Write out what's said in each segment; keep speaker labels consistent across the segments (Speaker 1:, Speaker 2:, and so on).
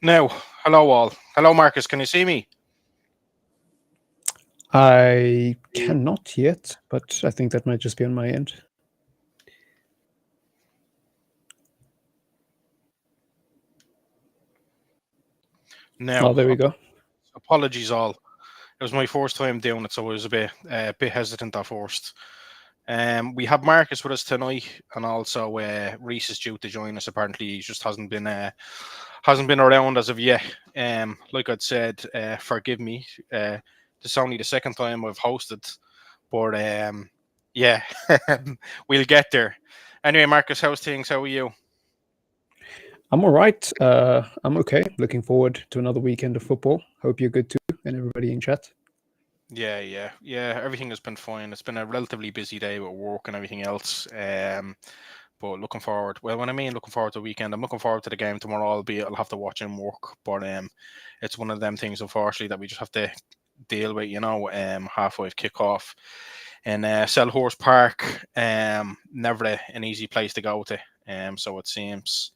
Speaker 1: Now, hello all. Hello, Marcus. Can you see me?
Speaker 2: I cannot yet, but I think that might just be on my end.
Speaker 1: No.
Speaker 2: Oh, there we go.
Speaker 1: Apologies all. It was my first time doing it, so I was a bit hesitant at first. We have Marcus with us tonight, and also Reece is due to join us. Apparently, he just hasn't been around as of yet. Like I'd said, forgive me. This is only the second time I've hosted, but yeah, we'll get there. Anyway, Marcus, how's things? How are you?
Speaker 2: I'm all right. I'm okay. Looking forward to another weekend of football. Hope you're good too, and everybody in chat.
Speaker 1: Yeah. Everything has been fine. It's been a relatively busy day with work and everything else. But looking forward. Well, when I mean looking forward to the weekend, I'm looking forward to the game tomorrow. Albeit I'll have to watch in work, but it's one of them things, unfortunately, that we just have to deal with. Half-five kickoff in Selhurst Park. Never an easy place to go to. So it seems.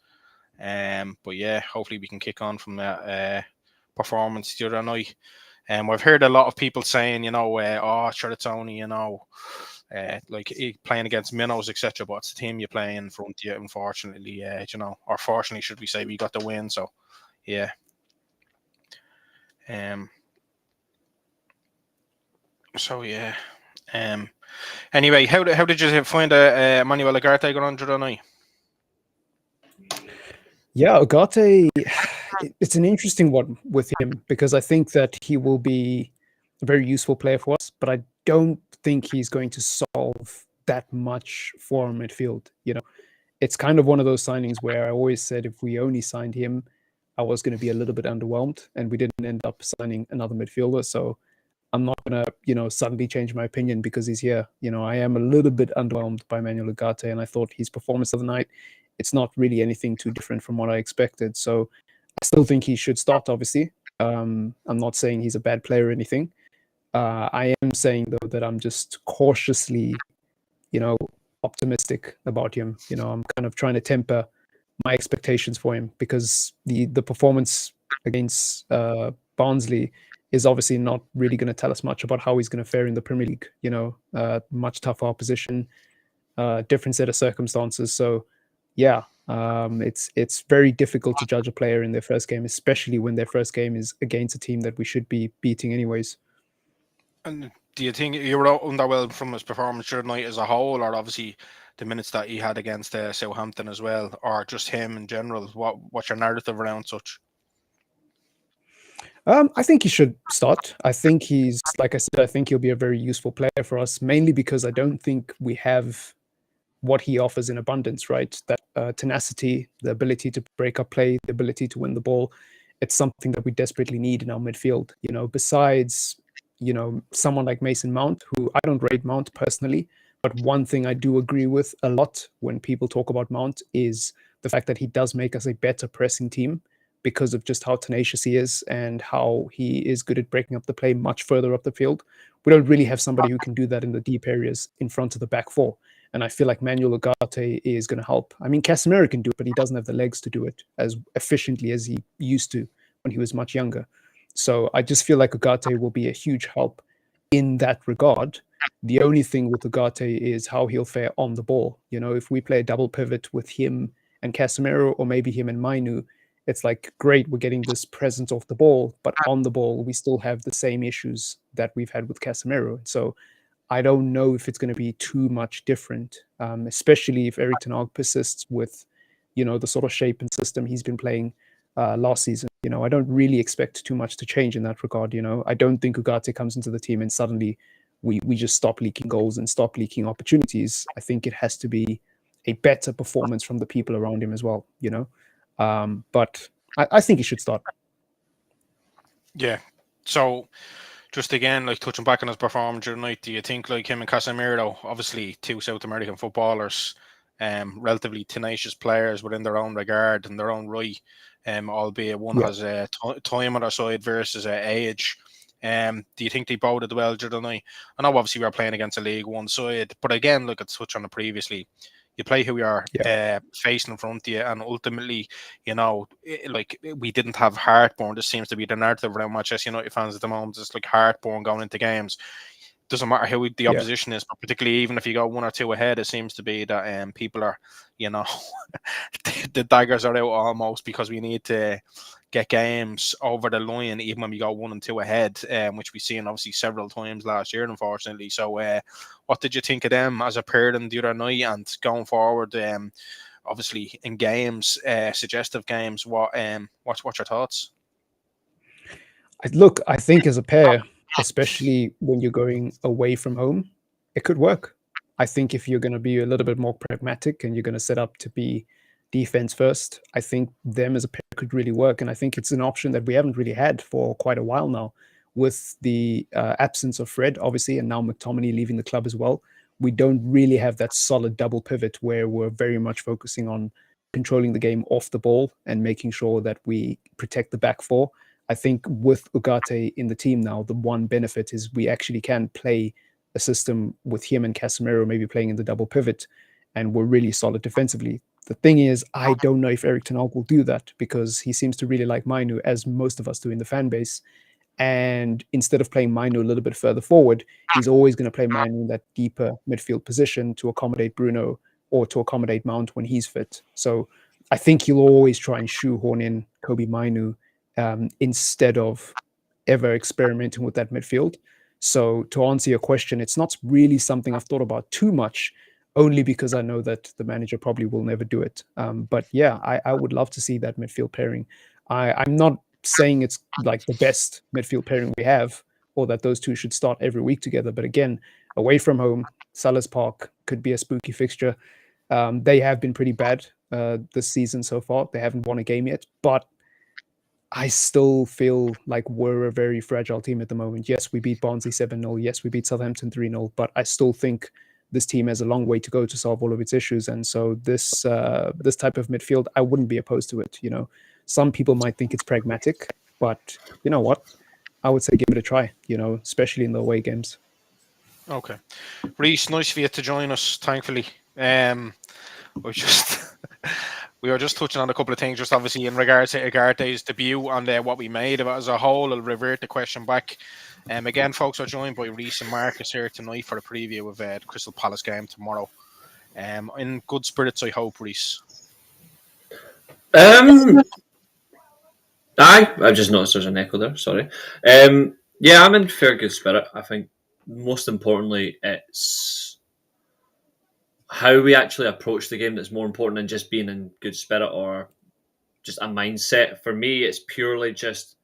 Speaker 1: But yeah, hopefully we can kick on from that performance the other night. I've heard a lot of people saying, oh, sure, it's only, playing against minnows, etc. But it's the team you play in front of you, unfortunately, or fortunately, should we say, we got the win. So, yeah. Um. So yeah. Um. Anyway, how did you find Manuel Ugarte going on the other night?
Speaker 2: Yeah, Ugarte, it's an interesting one with him because I think that he will be a very useful player for us, but I don't think he's going to solve that much for our midfield. It's kind of one of those signings where I always said if we only signed him, I was going to be a little bit underwhelmed, and we didn't end up signing another midfielder. So I'm not gonna, suddenly change my opinion because he's here. I am a little bit underwhelmed by Manuel Ugarte, and I thought his performance of the night, it's not really anything too different from what I expected. So I still think he should start, obviously. I'm not saying he's a bad player or anything. I am saying though that I'm just cautiously, you know, optimistic about him. I'm kind of trying to temper my expectations for him because the performance against Barnsley is obviously not really going to tell us much about how he's going to fare in the Premier League. Much tougher opposition, different set of circumstances. So, yeah, it's very difficult to judge a player in their first game, especially when their first game is against a team that we should be beating anyways.
Speaker 1: And do you think you were underwhelmed from his performance during the night as a whole, or obviously the minutes that he had against Southampton as well, or just him in general? What's your narrative around such?
Speaker 2: I think he should start. I think he's, like I said, I think he'll be a very useful player for us, mainly because I don't think we have what he offers in abundance, right? That tenacity, the ability to break up play, the ability to win the ball. It's something that we desperately need in our midfield. Besides, someone like Mason Mount, who I don't rate Mount personally, but one thing I do agree with a lot when people talk about Mount is the fact that he does make us a better pressing team because of just how tenacious he is and how he is good at breaking up the play much further up the field. We don't really have somebody who can do that in the deep areas in front of the back four. And I feel like Manuel Ugarte is going to help. I mean, Casemiro can do it, but he doesn't have the legs to do it as efficiently as he used to when he was much younger. So I just feel like Ugarte will be a huge help in that regard. The only thing with Ugarte is how he'll fare on the ball. If we play a double pivot with him and Casemiro, or maybe him and Mainu, it's like, great, we're getting this presence off the ball, but on the ball, we still have the same issues that we've had with Casemiro. So I don't know if it's going to be too much different, especially if Eric Ten Hag persists with, the sort of shape and system he's been playing last season. I don't really expect too much to change in that regard. I don't think Ugarte comes into the team and suddenly we just stop leaking goals and stop leaking opportunities. I think it has to be a better performance from the people around him as well. But I think he should start.
Speaker 1: Yeah. So just again, like touching back on his performance during the night, do you think like him and Casemiro, obviously two South American footballers, relatively tenacious players within their own regard and their own right, albeit one
Speaker 2: Yeah.
Speaker 1: has time on their side versus age. Do you think they boded well during the night? I know obviously we are playing against a League One side, but again, look at touch on it previously. You play who you are
Speaker 2: Yeah.
Speaker 1: facing in front of you, and ultimately, like we didn't have heartburn. This seems to be the narrative around Manchester United fans at the moment. It's like heartburn going into games. Doesn't matter who the
Speaker 2: Yeah.
Speaker 1: opposition is, but particularly even if you go 1 or 2 ahead, it seems to be that people are, the daggers are out almost because we need to get games over the line even when we go 1 and 2 ahead, which we've seen obviously several times last year, unfortunately. So, what did you think of them as a pair the other night and going forward? Obviously in games, suggestive games. What's your thoughts?
Speaker 2: Look, I think as a pair, especially when you're going away from home, it could work. I think if you're going to be a little bit more pragmatic and you're going to set up to be defense first, I think them as a pair could really work. And I think it's an option that we haven't really had for quite a while now. With the absence of Fred, obviously, and now McTominay leaving the club as well, we don't really have that solid double pivot where we're very much focusing on controlling the game off the ball and making sure that we protect the back four. I think with Ugarte in the team now, the one benefit is we actually can play a system with him and Casemiro maybe playing in the double pivot, and we're really solid defensively. The thing is, I don't know if Eric Ten Hag will do that because he seems to really like Mainu, as most of us do in the fan base. And instead of playing Mainu a little bit further forward, he's always going to play Mainu in that deeper midfield position to accommodate Bruno or to accommodate Mount when he's fit. So I think he'll always try and shoehorn in Kobe Mainu instead of ever experimenting with that midfield. So to answer your question, it's not really something I've thought about too much, only because I know that the manager probably will never do it. But yeah, I would love to see that midfield pairing. I'm not saying it's like the best midfield pairing we have, or that those two should start every week together. But again, away from home, Sellers Park could be a spooky fixture. They have been pretty bad this season so far. They haven't won a game yet, but I still feel like we're a very fragile team at the moment. Yes, we beat Barnsley 7-0. Yes, we beat Southampton 3-0. But I still think this team has a long way to go to solve all of its issues. And so this type of midfield, I wouldn't be opposed to it. Some people might think it's pragmatic, but you know what? I would say give it a try, especially in the away games.
Speaker 1: Okay. Reece, nice for you to join us, thankfully. We we were just touching on a couple of things, just obviously in regards to Ugarte's debut and what we made of it as a whole. I'll revert the question back. Again, folks, are joined by Reece and Marcus here tonight for a preview of the Crystal Palace game tomorrow. In good spirits, I hope, Reece.
Speaker 3: I just noticed there's an echo there. Sorry. Yeah, I'm in fair good spirit. I think most importantly, it's how we actually approach the game that's more important than just being in good spirit or just a mindset. For me, it's purely just: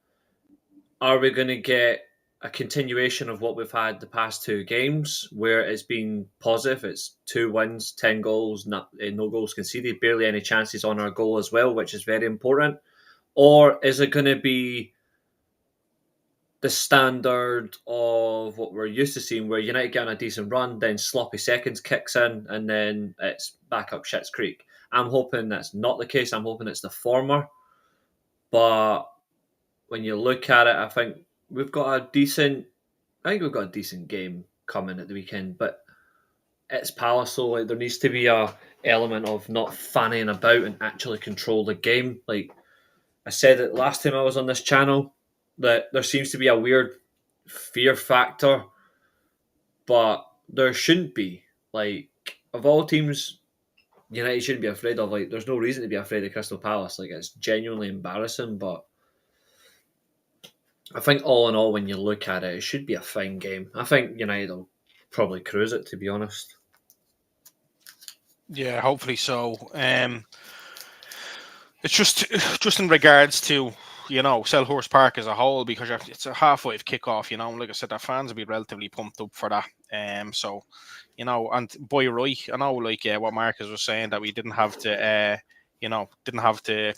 Speaker 3: are we going to get a continuation of what we've had the past two games, where it's been positive? It's 2 wins, 10 goals, no goals conceded, barely any chances on our goal as well, which is very important. Or is it going to be the standard of what we're used to seeing, where United get on a decent run, then sloppy seconds kicks in, and then it's back up shit's creek? I'm hoping that's not the case. I'm hoping it's the former. But when you look at it, I think we've got a decent game coming at the weekend. But it's Palace, so like there needs to be a element of not fanning about and actually control the game. Like I said it last time I was on this channel, that there seems to be a weird fear factor, but there shouldn't be. Like, of all teams, United shouldn't be afraid of. Like, there's no reason to be afraid of Crystal Palace. Like, it's genuinely embarrassing, but I think all in all, when you look at it, it should be a fine game. I think United will probably cruise it, to be honest.
Speaker 1: Yeah, hopefully so. It's just in regards to Selhurst Park as a whole, because it's a half-five kickoff. Like I said, the fans will be relatively pumped up for that. So and boy, right, I know, like what Marcus was saying, that we didn't have to, didn't have the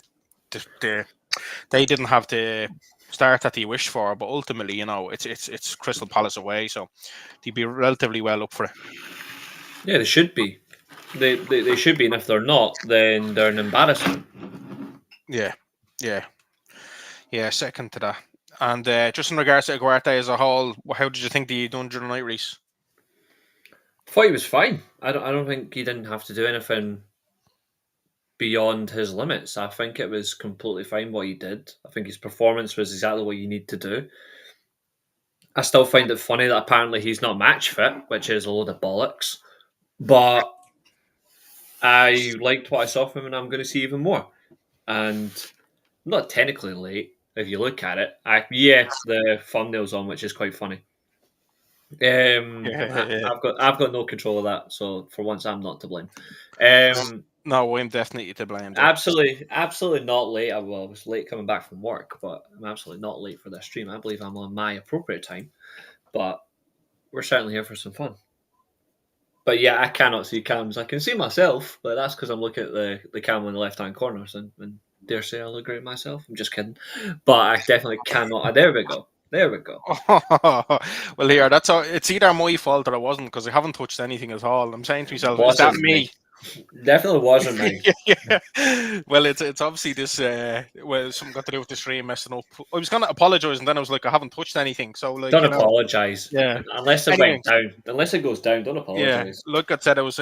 Speaker 1: they didn't have the start that they wished for, but ultimately, it's Crystal Palace away, so they'd be relatively well up for it.
Speaker 3: Yeah, they should be. They should be, and if they're not, then they're an embarrassment.
Speaker 1: Yeah, second to that. And just in regards to Aguarte as a whole, how did you think they done during the night, Reece?
Speaker 3: thought he was fine. I don't think he didn't have to do anything beyond his limits. I think it was completely fine what he did. I think his performance was exactly what you need to do. I still find it funny that apparently he's not match fit, which is a load of bollocks. But I liked what I saw from him, and I'm going to see even more. And I'm not technically late if you look at it. The thumbnail's on, which is quite funny.
Speaker 1: Yeah.
Speaker 3: I've got no control of that, so for once I'm not to blame.
Speaker 1: No, I'm definitely to blame. There.
Speaker 3: Absolutely not late. I was late coming back from work, but I'm absolutely not late for this stream. I believe I'm on my appropriate time, but we're certainly here for some fun. But yeah, I cannot see cams. I can see myself, but that's because I'm looking at the cam in the left-hand corner, and dare say I look great myself. I'm just kidding. But I definitely cannot. There we go.
Speaker 1: Well, here, that's all. It's either my fault or it wasn't, because I haven't touched anything at all. I'm saying to myself, is that me?
Speaker 3: Definitely wasn't me.
Speaker 1: Yeah. Well, it's obviously this. Something got to do with the stream messing up. I was gonna apologize, and then I was like, I haven't touched anything, so like,
Speaker 3: don't apologize.
Speaker 1: Yeah.
Speaker 3: Unless it went down. Unless it goes down, don't apologize.
Speaker 1: Yeah. Look, I said it was.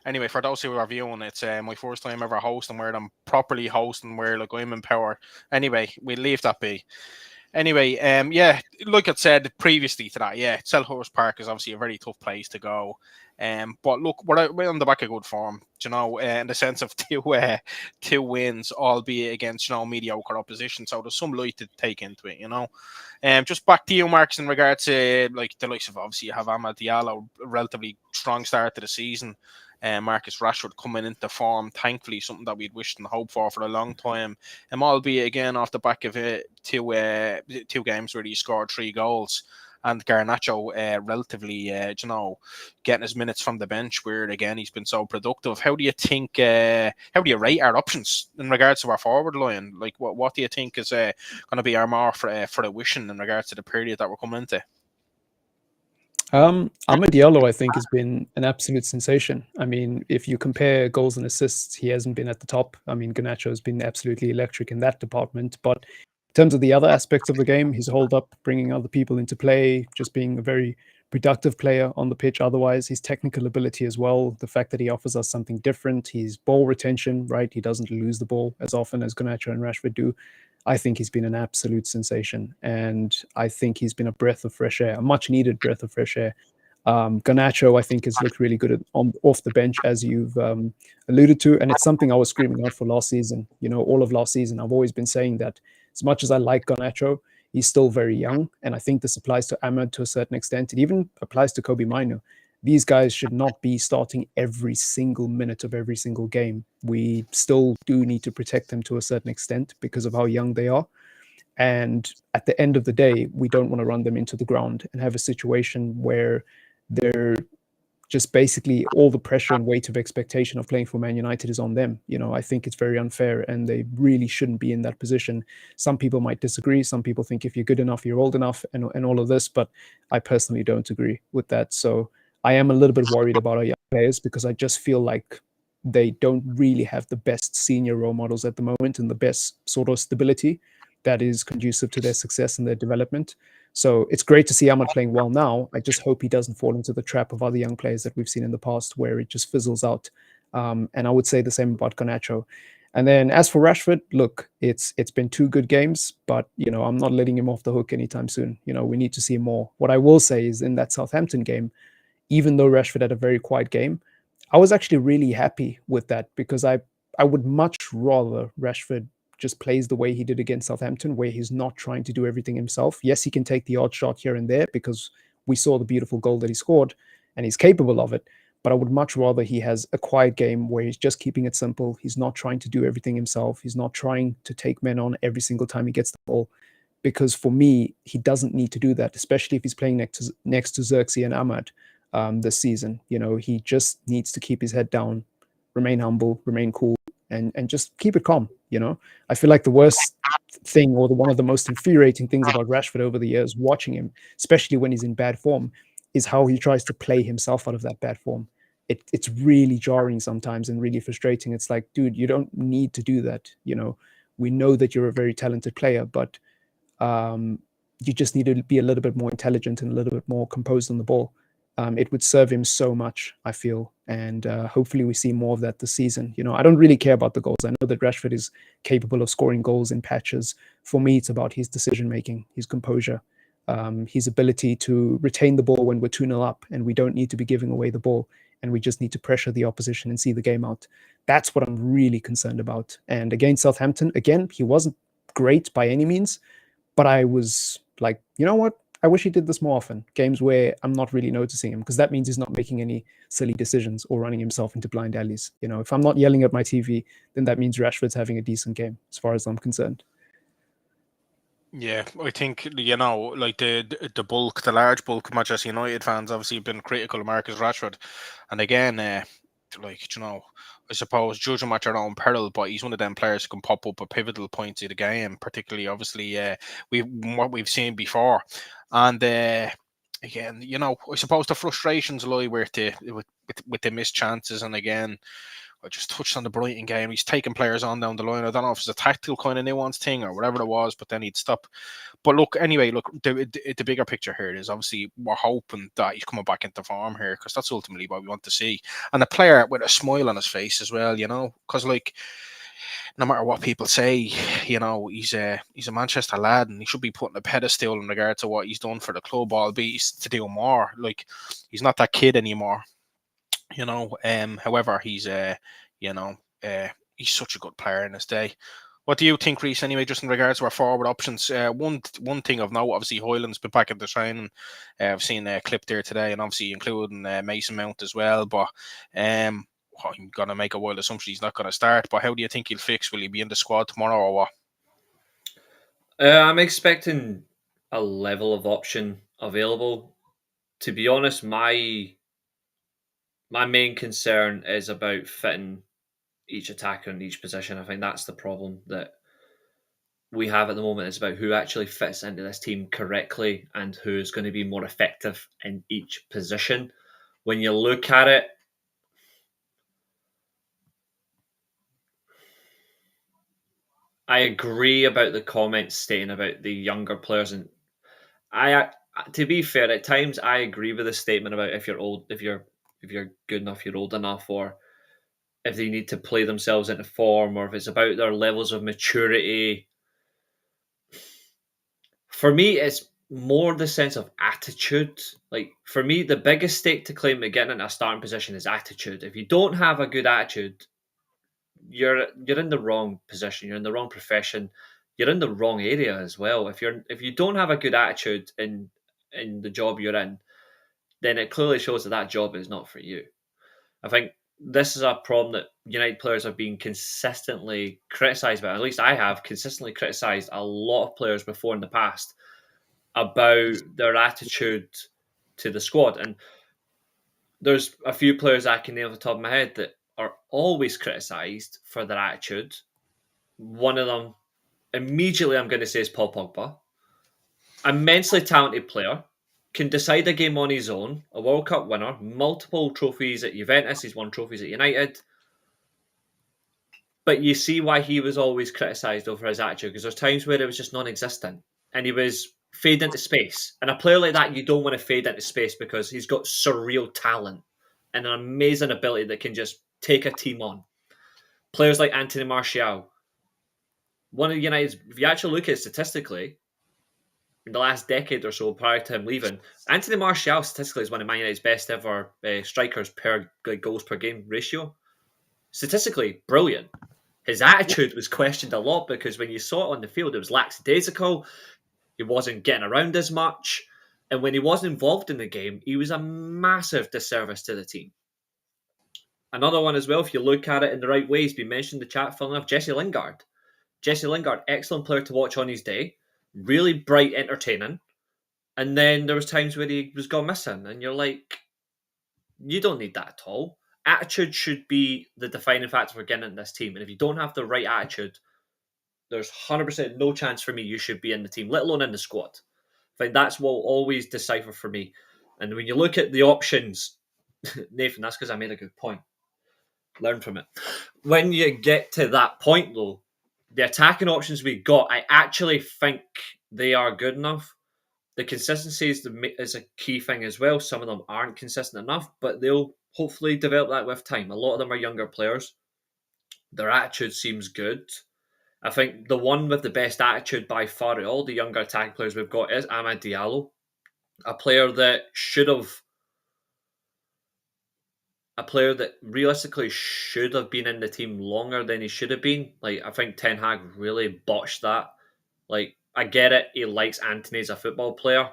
Speaker 1: Anyway, for those who are viewing, it's my first time ever hosting where I'm properly hosting, where like I'm in power. Anyway, we leave that be. Anyway, yeah, like I said previously to that, yeah, Selhurst Park is obviously a very tough place to go. But look, we're on the back of good form, you know, in the sense of two wins, albeit against, you know, mediocre opposition. So there's some light to take into it, you know. Just back to you, Marcus, in regards to like the likes of, obviously you have Amad Diallo, a relatively strong start to the season. Marcus Rashford coming into form, thankfully, something that we'd wished and hoped for a long time. Albeit again off the back of two games where he scored 3 goals, and Garnacho relatively, you know, getting his minutes from the bench, where again he's been so productive. How do you think? How do you rate our options in regards to our forward line? Like, what do you think is going to be our mark for the wishing in regards to the period that we're coming into?
Speaker 2: Amad Diallo, I think, has been an absolute sensation. I mean, if you compare goals and assists, he hasn't been at the top. I mean, Garnacho has been absolutely electric in that department. But in terms of the other aspects of the game, his hold up, bringing other people into play, just being a very productive player on the pitch. Otherwise, his technical ability as well, the fact that he offers us something different, his ball retention, right? He doesn't lose the ball as often as Garnacho and Rashford do. I think he's been an absolute sensation, and I think he's been a breath of fresh air, a much-needed breath of fresh air. Garnacho, I think, has looked really good off the bench, as you've alluded to, and it's something I was screaming out for last season. You know, all of last season, I've always been saying that as much as I like Garnacho, he's still very young, and I think this applies to Amad to a certain extent. It even applies to Kobe Mino. These guys should not be starting every single minute of every single game. We still do need to protect them to a certain extent because of how young they are. And at the end of the day, we don't want to run them into the ground and have a situation where they're just basically all the pressure and weight of expectation of playing for Man United is on them. You know, I think it's very unfair, and they really shouldn't be in that position. Some people might disagree. Some people think if you're good enough, you're old enough, and all of this. But I personally don't agree with that. So I am a little bit worried about our young players, because I just feel like they don't really have the best senior role models at the moment and the best sort of stability that is conducive to their success and their development. So it's great to see Amad playing well now. I just hope he doesn't fall into the trap of other young players that we've seen in the past, where it just fizzles out. And I would say the same about Garnacho. And then as for Rashford, look, it's been 2 good games, but you know, I'm not letting him off the hook anytime soon. You know, we need to see more. What I will say is, in that Southampton game, even though Rashford had a very quiet game, I was actually really happy with that, because I would much rather Rashford just plays the way he did against Southampton, where he's not trying to do everything himself. Yes, he can take the odd shot here and there, because we saw the beautiful goal that he scored and he's capable of it. But I would much rather he has a quiet game where he's just keeping it simple. He's not trying to do everything himself. He's not trying to take men on every single time he gets the ball. Because for me, he doesn't need to do that, especially if he's playing next to Xerxes and Amad this season. You know, he just needs to keep his head down, remain humble, remain cool, and just keep it calm. You know, I feel like the worst thing, or one of the most infuriating things about Rashford over the years, watching him, especially when he's in bad form, is how he tries to play himself out of that bad form. It's really jarring sometimes and really frustrating. It's like, dude, you don't need to do that. You know, we know that you're a very talented player, but you just need to be a little bit more intelligent and a little bit more composed on the ball. It would serve him so much, I feel, and hopefully we see more of that this season. I don't really care about the goals. I know that Rashford is capable of scoring goals in patches. For me, it's about his decision making, his composure, his ability to retain the ball when we're 2-0 up and we don't need to be giving away the ball, and we just need to pressure the opposition and see the game out. That's what I'm really concerned about. And against Southampton, again, he wasn't great by any means, but I was like, you know what? I wish he did this more often. Games where I'm not really noticing him, because that means he's not making any silly decisions or running himself into blind alleys. If I'm not yelling at my TV, then that means Rashford's having a decent game, as far as I'm concerned.
Speaker 1: Yeah, I think like the bulk, the large bulk of Manchester United fans obviously have been critical of Marcus Rashford, and again, I suppose judge him at your own peril, but he's one of them players who can pop up at pivotal points of the game, particularly obviously what we've seen before, and again, I suppose the frustrations lie with the missed chances, and again, I just touched on the Brighton game. He's taking players on down the line. I don't know if it's a tactical kind of nuance thing or whatever it was, but then he'd stop. But look, anyway, the bigger picture here is obviously we're hoping that he's coming back into form here, because that's ultimately what we want to see. And a player with a smile on his face as well, because like, no matter what people say, he's a Manchester lad and he should be put on a pedestal in regard to what he's done for the club, albeit he's to do more. Like, he's not that kid anymore. However, he's he's such a good player in his day. What do you think, Reece, anyway, just in regards to our forward options? One thing of note, obviously, Hoyland's been back at the training. I've seen a clip there today, and obviously including Mason Mount as well. But I'm going to make a wild assumption he's not going to start. But how do you think he'll fix? Will he be in the squad tomorrow or what?
Speaker 3: I'm expecting a level of option available. To be honest, my main concern is about fitting each attacker in each position. I think that's the problem that we have at the moment. It's about who actually fits into this team correctly and who's going to be more effective in each position. When you look at it, I agree about the comments stating about the younger players, and to be fair, at times I agree with the statement about if you're old, if you're good enough, you're old enough, or if they need to play themselves into form, or if it's about their levels of maturity. For me, it's more the sense of attitude. Like, for me, the biggest stake to claim to getting into a starting position is attitude. If you don't have a good attitude, you're in the wrong position. You're in the wrong profession. You're in the wrong area as well. If you don't have a good attitude in the job you're in, then it clearly shows that job is not for you. I think this is a problem that United players have been consistently criticised about. At least I have consistently criticised a lot of players before in the past about their attitude to the squad. And there's a few players I can name off the top of my head that are always criticised for their attitude. One of them, immediately I'm going to say, is Paul Pogba. Immensely talented player, can decide a game on his own, a World Cup winner, multiple trophies at Juventus, he's won trophies at United. But you see why he was always criticised over his attitude, because there's times where it was just non-existent and he was fade into space. And a player like that, you don't want to fade into space because he's got surreal talent and an amazing ability that can just take a team on. Players like Anthony Martial, one of United's, if you actually look at it statistically, in the last decade or so prior to him leaving, Anthony Martial statistically is one of Man United's best ever strikers per goals per game ratio. Statistically, brilliant. His attitude was questioned a lot because when you saw it on the field, it was lackadaisical. He wasn't getting around as much. And when he wasn't involved in the game, he was a massive disservice to the team. Another one as well, if you look at it in the right way, he's been mentioned in the chat, funnily enough, Jesse Lingard. Jesse Lingard, excellent player to watch on his day. Really bright, entertaining. And then there was times where he was gone missing. And you're like, you don't need that at all. Attitude should be the defining factor for getting into this team. And if you don't have the right attitude, there's 100% no chance for me you should be in the team, let alone in the squad. I think that's what will always decipher for me. And when you look at the options, Nathan, that's because I made a good point. Learn from it. When you get to that point, though, the attacking options we got, I actually think they are good enough. the consistency is a key thing as well. Some of them aren't consistent enough, but they'll hopefully develop that with time. A lot of them are younger players. Their attitude seems good. I think the one with the best attitude by far of all the younger attack players we've got is Amad Diallo, a player that realistically should have been in the team longer than he should have been. Like, I think Ten Hag really botched that. Like, I get it, he likes Antony as a football player.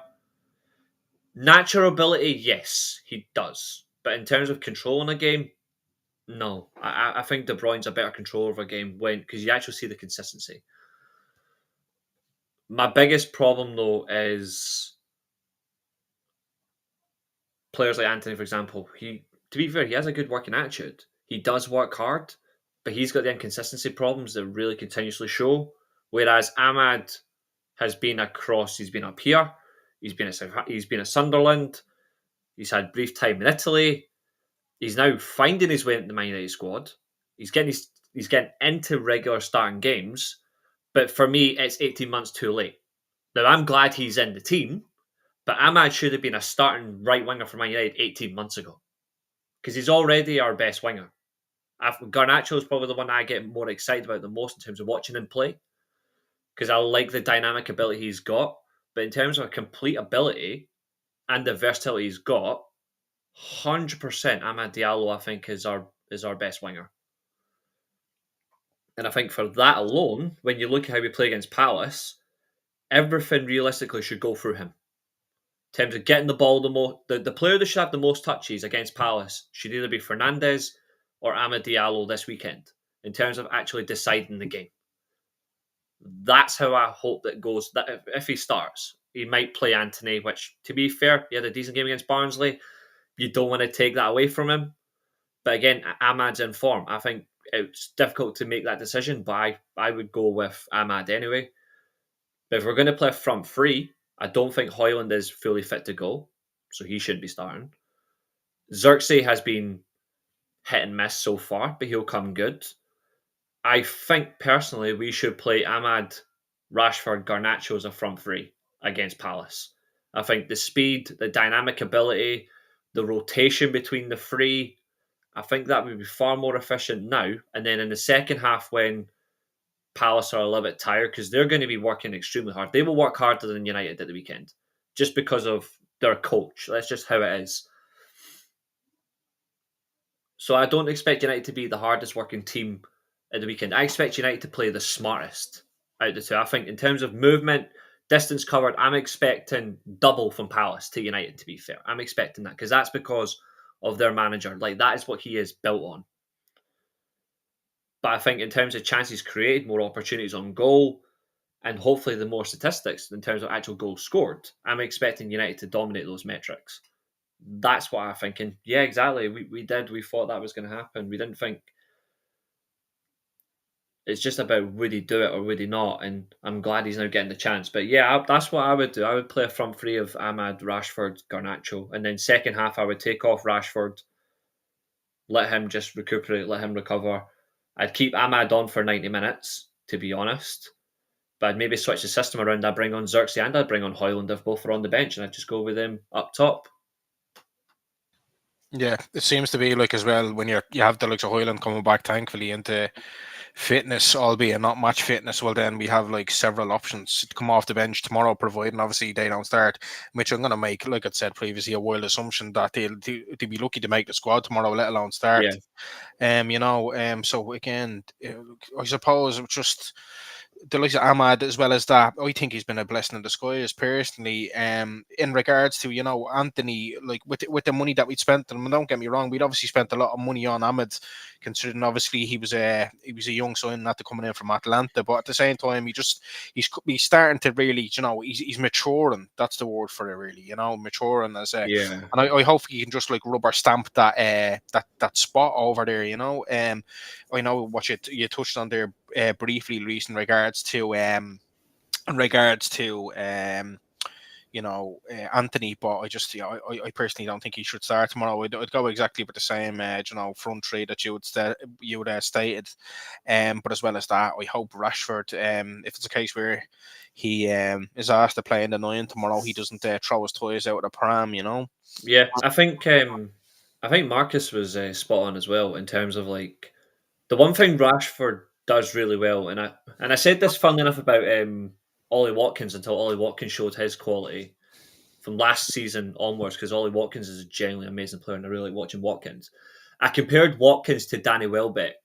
Speaker 3: Natural ability, yes, he does. But in terms of controlling a game, no. I think De Bruyne's a better controller of a game because you actually see the consistency. My biggest problem, though, is players like Antony, for example. To be fair, he has a good working attitude. He does work hard, but he's got the inconsistency problems that really continuously show. Whereas Amad has been across, he's been up here, he's been at Sunderland, he's had brief time in Italy. He's now finding his way into the Man United squad. He's getting into regular starting games, but for me, it's 18 months too late. Now, I'm glad he's in the team, but Amad should have been a starting right winger for Man United 18 months ago because he's already our best winger. Garnacho is probably the one I get more excited about the most in terms of watching him play because I like the dynamic ability he's got. But in terms of complete ability and the versatility he's got, 100% Amad Diallo, I think, is our best winger. And I think for that alone, when you look at how we play against Palace, everything realistically should go through him. In terms of getting the ball, the player that should have the most touches against Palace should either be Fernandes or Amad Diallo this weekend, in terms of actually deciding the game. That's how I hope that goes. That if he starts, he might play Antony, which, to be fair, he had a decent game against Barnsley. You don't want to take that away from him. But again, Amad's in form. I think it's difficult to make that decision, but I would go with Amad anyway. But if we're going to play front three, I don't think Højlund is fully fit to go, so he should be starting. Xerxes has been hit and miss so far, but he'll come good. I think, personally, we should play Amad, Rashford, Garnacho as a front three against Palace. I think the speed, the dynamic ability, the rotation between the three, I think that would be far more efficient now. And then in the second half, when Palace are a little bit tired, because they're going to be working extremely hard. They will work harder than United at the weekend, just because of their coach. That's just how it is. So I don't expect United to be the hardest working team at the weekend. I expect United to play the smartest out of the two. I think in terms of movement, distance covered, I'm expecting double from Palace to United, to be fair. I'm expecting that because that's because of their manager. Like, that is what he is built on. But I think in terms of chances created, more opportunities on goal, and hopefully the more statistics in terms of actual goals scored, I'm expecting United to dominate those metrics. That's what I'm thinking. Yeah, exactly. We thought that was going to happen. We didn't think it's just about would he do it or would he not, and I'm glad he's now getting the chance. But yeah, that's what I would do. I would play a front three of Amad, Rashford, Garnacho, and then second half I would take off Rashford, let him just recuperate, let him recover. I'd keep Amad on for 90 minutes, to be honest, but I'd maybe switch the system around. I'd bring on Xerxes and I'd bring on Højlund if both are on the bench, and I'd just go with them up top.
Speaker 1: Yeah, it seems to be like as well when you have the likes of Højlund coming back, thankfully, into fitness, albeit not match fitness. Well, then we have like several options to come off the bench tomorrow, providing obviously they don't start. Which I'm going to make, like I said previously, a wild assumption that they'll be lucky to make the squad tomorrow, let alone start.
Speaker 3: Yeah.
Speaker 1: So again, I suppose just the likes of Ahmad as well as that, I think he's been a blessing in disguise personally. In regards to Anthony, like with the money that we'd spent, and don't get me wrong, we'd obviously spent a lot of money on Ahmed, considering obviously he was a young sign after coming in from Atlanta, but at the same time he's starting to really, he's maturing. That's the word for it, really. Maturing as a.
Speaker 3: Yeah.
Speaker 1: And I hope he can just like rubber stamp that that spot over there. I know what you touched on there briefly, Reece, in regards to Anthony, but I personally don't think he should start tomorrow. I'd go exactly with the same, front three that you would stated. But as well as that, I hope Rashford, if it's a case where he is asked to play in the 9 tomorrow, he doesn't throw his toys out of the pram.
Speaker 3: Yeah, I think Marcus was spot on as well in terms of like the one thing Rashford does really well, and I said this funnily enough about Ollie Watkins until Ollie Watkins showed his quality from last season onwards, because Ollie Watkins is a genuinely amazing player and I really like watching Watkins. I compared Watkins to Danny Welbeck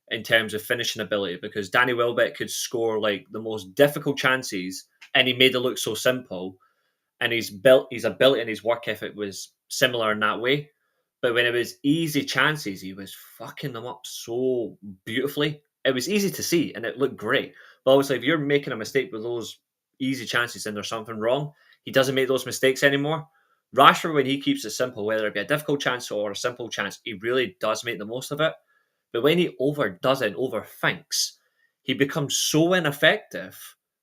Speaker 3: in terms of finishing ability, because Danny Welbeck could score like the most difficult chances and he made it look so simple, and his ability and his work ethic was similar in that way. But when it was easy chances, he was fucking them up so beautifully. It was easy to see and it looked great. But obviously, if you're making a mistake with those easy chances, then there's something wrong. He doesn't make those mistakes anymore. Rashford, when he keeps it simple, whether it be a difficult chance or a simple chance, he really does make the most of it. But when he overdoes it and overthinks, he becomes so ineffective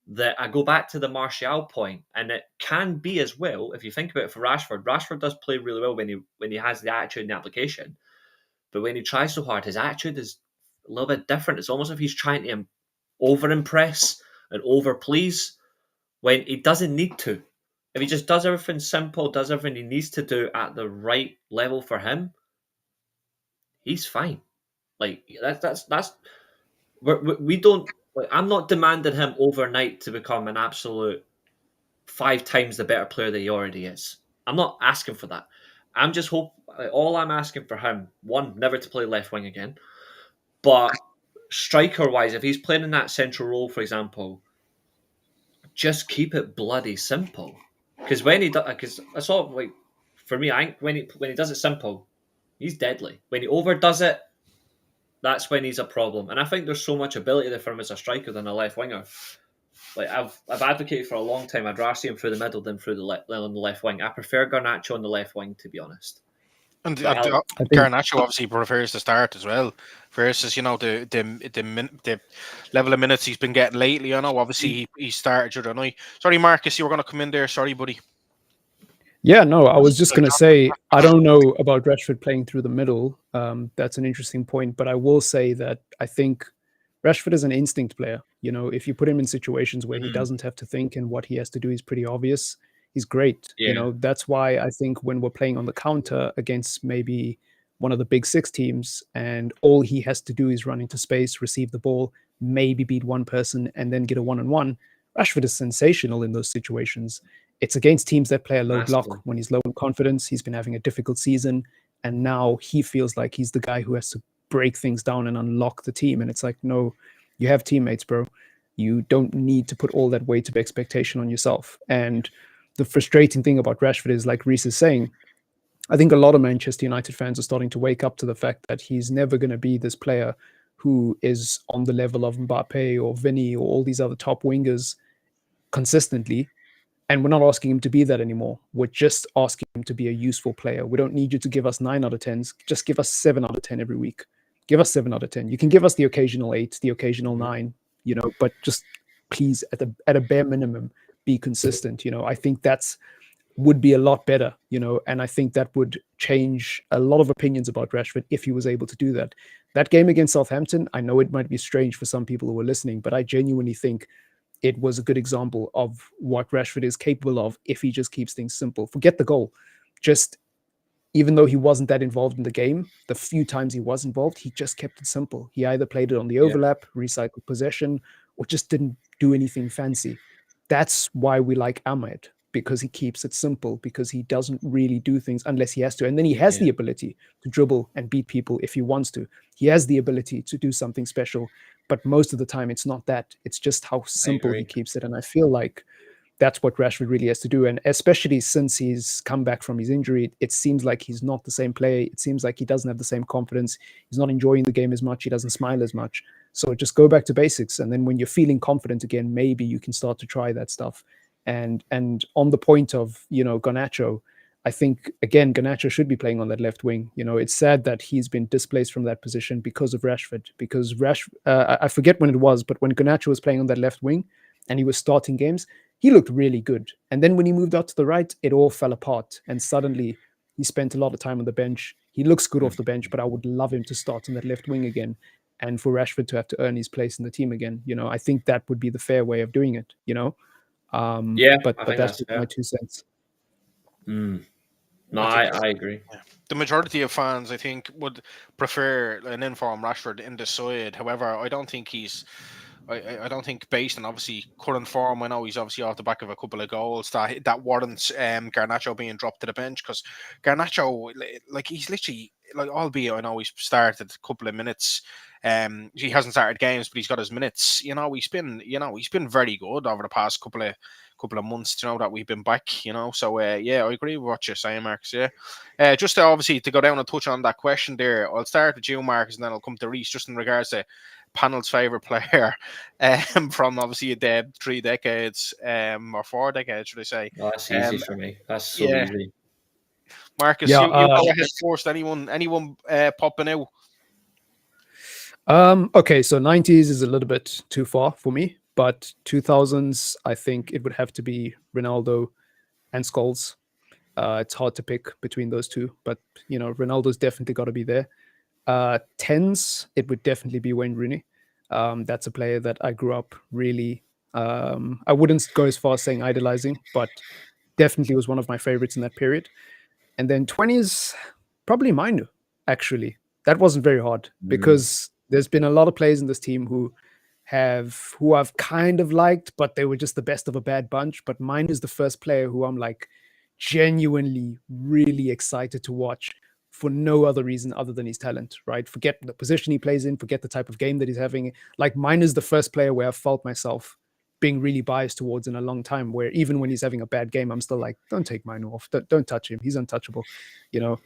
Speaker 3: that I go back to the Martial point, and it can be as well, if you think about it for Rashford. Rashford does play really well when he has the attitude and the application. But when he tries so hard, his attitude is a little bit different. It's almost as if he's trying to over-impress and over-please when he doesn't need to. If he just does everything simple, does everything he needs to do at the right level for him, he's fine. Like we don't. Like, I'm not demanding him overnight to become an absolute 5 times the better player that he already is. I'm not asking for that. I'm just all I'm asking for him, one, never to play left wing again, but striker wise, if he's playing in that central role, for example, just keep it bloody simple. Because when he does, because I saw like for me, I think when he does it simple, he's deadly. When he overdoes it, that's when he's a problem. And I think there's so much ability there for him as a striker than a left winger. Like I've advocated for a long time, I'd rather see him through the middle than on the left wing. I prefer Garnacho on the left wing, to be honest.
Speaker 1: And Garnacho obviously prefers to start as well, versus the level of minutes he's been getting lately. I know obviously he started the other night. Sorry, Marcus, you were going to come in there. Sorry, buddy.
Speaker 2: Yeah, no, I was just going to say, I don't know about Rashford playing through the middle. That's an interesting point, but I will say that I think Rashford is an instinct player. If you put him in situations where he doesn't have to think and what he has to do is pretty obvious, he's great.
Speaker 3: Yeah.
Speaker 2: That's why I think when we're playing on the counter against maybe one of the big 6 teams and all he has to do is run into space, receive the ball, maybe beat one person and then get a one-on-one, Rashford is sensational in those situations. It's against teams that play a low block when he's low in confidence. He's been having a difficult season, and now he feels like he's the guy who has to break things down and unlock the team. And it's like, no, you have teammates, bro. You don't need to put all that weight of expectation on yourself. And the frustrating thing about Rashford is, like Reece is saying, I think a lot of Manchester United fans are starting to wake up to the fact that he's never going to be this player who is on the level of Mbappe or Vinny or all these other top wingers consistently. And we're not asking him to be that anymore. We're just asking him to be a useful player. We don't need you to give us 9 out of 10s. Just give us 7 out of 10 every week. Give us 7 out of 10. You can give us the occasional 8, the occasional 9, but just please, at a bare minimum, be consistent. I think would be a lot better, and I think that would change a lot of opinions about Rashford if he was able to do that. That game against Southampton, I know it might be strange for some people who are listening, but I genuinely think it was a good example of what Rashford is capable of if he just keeps things simple. Forget the goal. Just, even though he wasn't that involved in the game, the few times he was involved, he just kept it simple. He either played it on the overlap, recycled possession, or just didn't do anything fancy. That's why we like Ahmed, because he keeps it simple, because he doesn't really do things unless he has to. And then he has the ability to dribble and beat people if he wants to. He has the ability to do something special. But most of the time, it's not that. It's just how simple he keeps it. And I feel like that's what Rashford really has to do. And especially since he's come back from his injury, it seems like he's not the same player. It seems like he doesn't have the same confidence. He's not enjoying the game as much. He doesn't smile as much. So just go back to basics. And then when you're feeling confident again, maybe you can start to try that stuff. And on the point of, Garnacho, I think, again, Garnacho should be playing on that left wing. It's sad that he's been displaced from that position because of Rashford. Because I forget when it was, but when Garnacho was playing on that left wing and he was starting games, he looked really good. And then when he moved out to the right, it all fell apart. And suddenly he spent a lot of time on the bench. He looks good off the bench, but I would love him to start on that left wing again. And for Rashford to have to earn his place in the team again, I think that would be the fair way of doing it, but that's just my 2 cents.
Speaker 3: No, I agree.
Speaker 1: The majority of fans, I think, would prefer an informed Rashford in the side. However, I don't think I don't think, based on obviously current form, I know he's obviously off the back of a couple of goals that warrants Garnacho being dropped to the bench, because Garnacho, like, he's literally, like, albeit I know he's started a couple of minutes, he hasn't started games, but he's got his minutes. He's been very good over the past couple of months. That we've been back. So yeah, I agree with what you're saying, Marcus. Yeah, just obviously to go down and touch on that question there, I'll start with you, Marcus, and then I'll come to Reece, just in regards to panel's favorite player from obviously 3 decades or 4 decades, should I say.
Speaker 3: Oh, that's easy for me. That's so easy.
Speaker 1: Marcus, you go ahead first. Anyone popping out?
Speaker 2: Okay, so 90s is a little bit too far for me, but 2000s, I think it would have to be Ronaldo and Scholes. It's hard to pick between those two, but Ronaldo's definitely got to be there. 10s, it would definitely be Wayne Rooney. That's a player that I grew up really. I wouldn't go as far as saying idolizing, but definitely was one of my favorites in that period. And then 20s, probably Mainu, actually. That wasn't very hard because there's been a lot of players in this team who I've kind of liked, but they were just the best of a bad bunch. But Mainu is the first player who I'm like genuinely really excited to watch for no other reason other than his talent, right? Forget the position he plays in, forget the type of game that he's having. Like, Mainu is the first player where I've felt myself being really biased towards in a long time, where even when he's having a bad game, I'm still like, don't take Mainu off. Don't touch him. He's untouchable,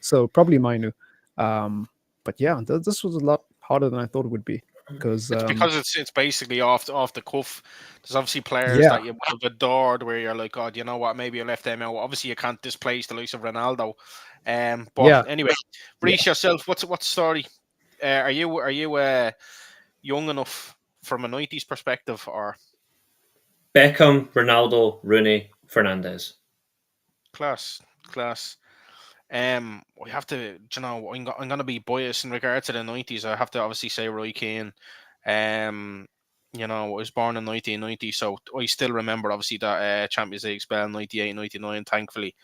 Speaker 2: So probably Mainu. But yeah, this was a lot harder than I thought it would be. Because
Speaker 1: it's basically off the cuff. There's obviously players that you would have adored where you're like, God, you know what? Maybe I left them out. Obviously, you can't displace the likes of Ronaldo. But anyway, Reece, yourself, what's the story? Are you young enough from a 90s perspective, or
Speaker 3: Beckham, Ronaldo, Rooney, Fernandes?
Speaker 1: Class. We have to, I'm going to be biased in regard to the 90s. I have to obviously say Roy Keane. I was born in 1990, so I still remember obviously that Champions League spell 98, 99, thankfully.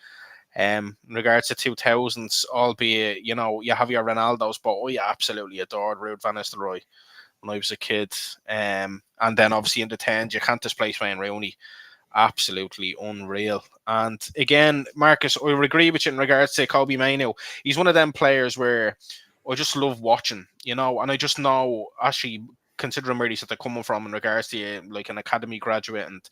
Speaker 1: In regards to 2000s, albeit, you have your Ronaldos, but I absolutely adored Ruud van Nistelrooy when I was a kid. And then obviously in the 10s, you can't displace Wayne Rooney. Absolutely unreal. And again, Marcus, I would agree with you in regards to Kobbie Mainoo. He's one of them players where I just love watching, and I just know, actually, considering where he's coming from in regards to like an academy graduate, and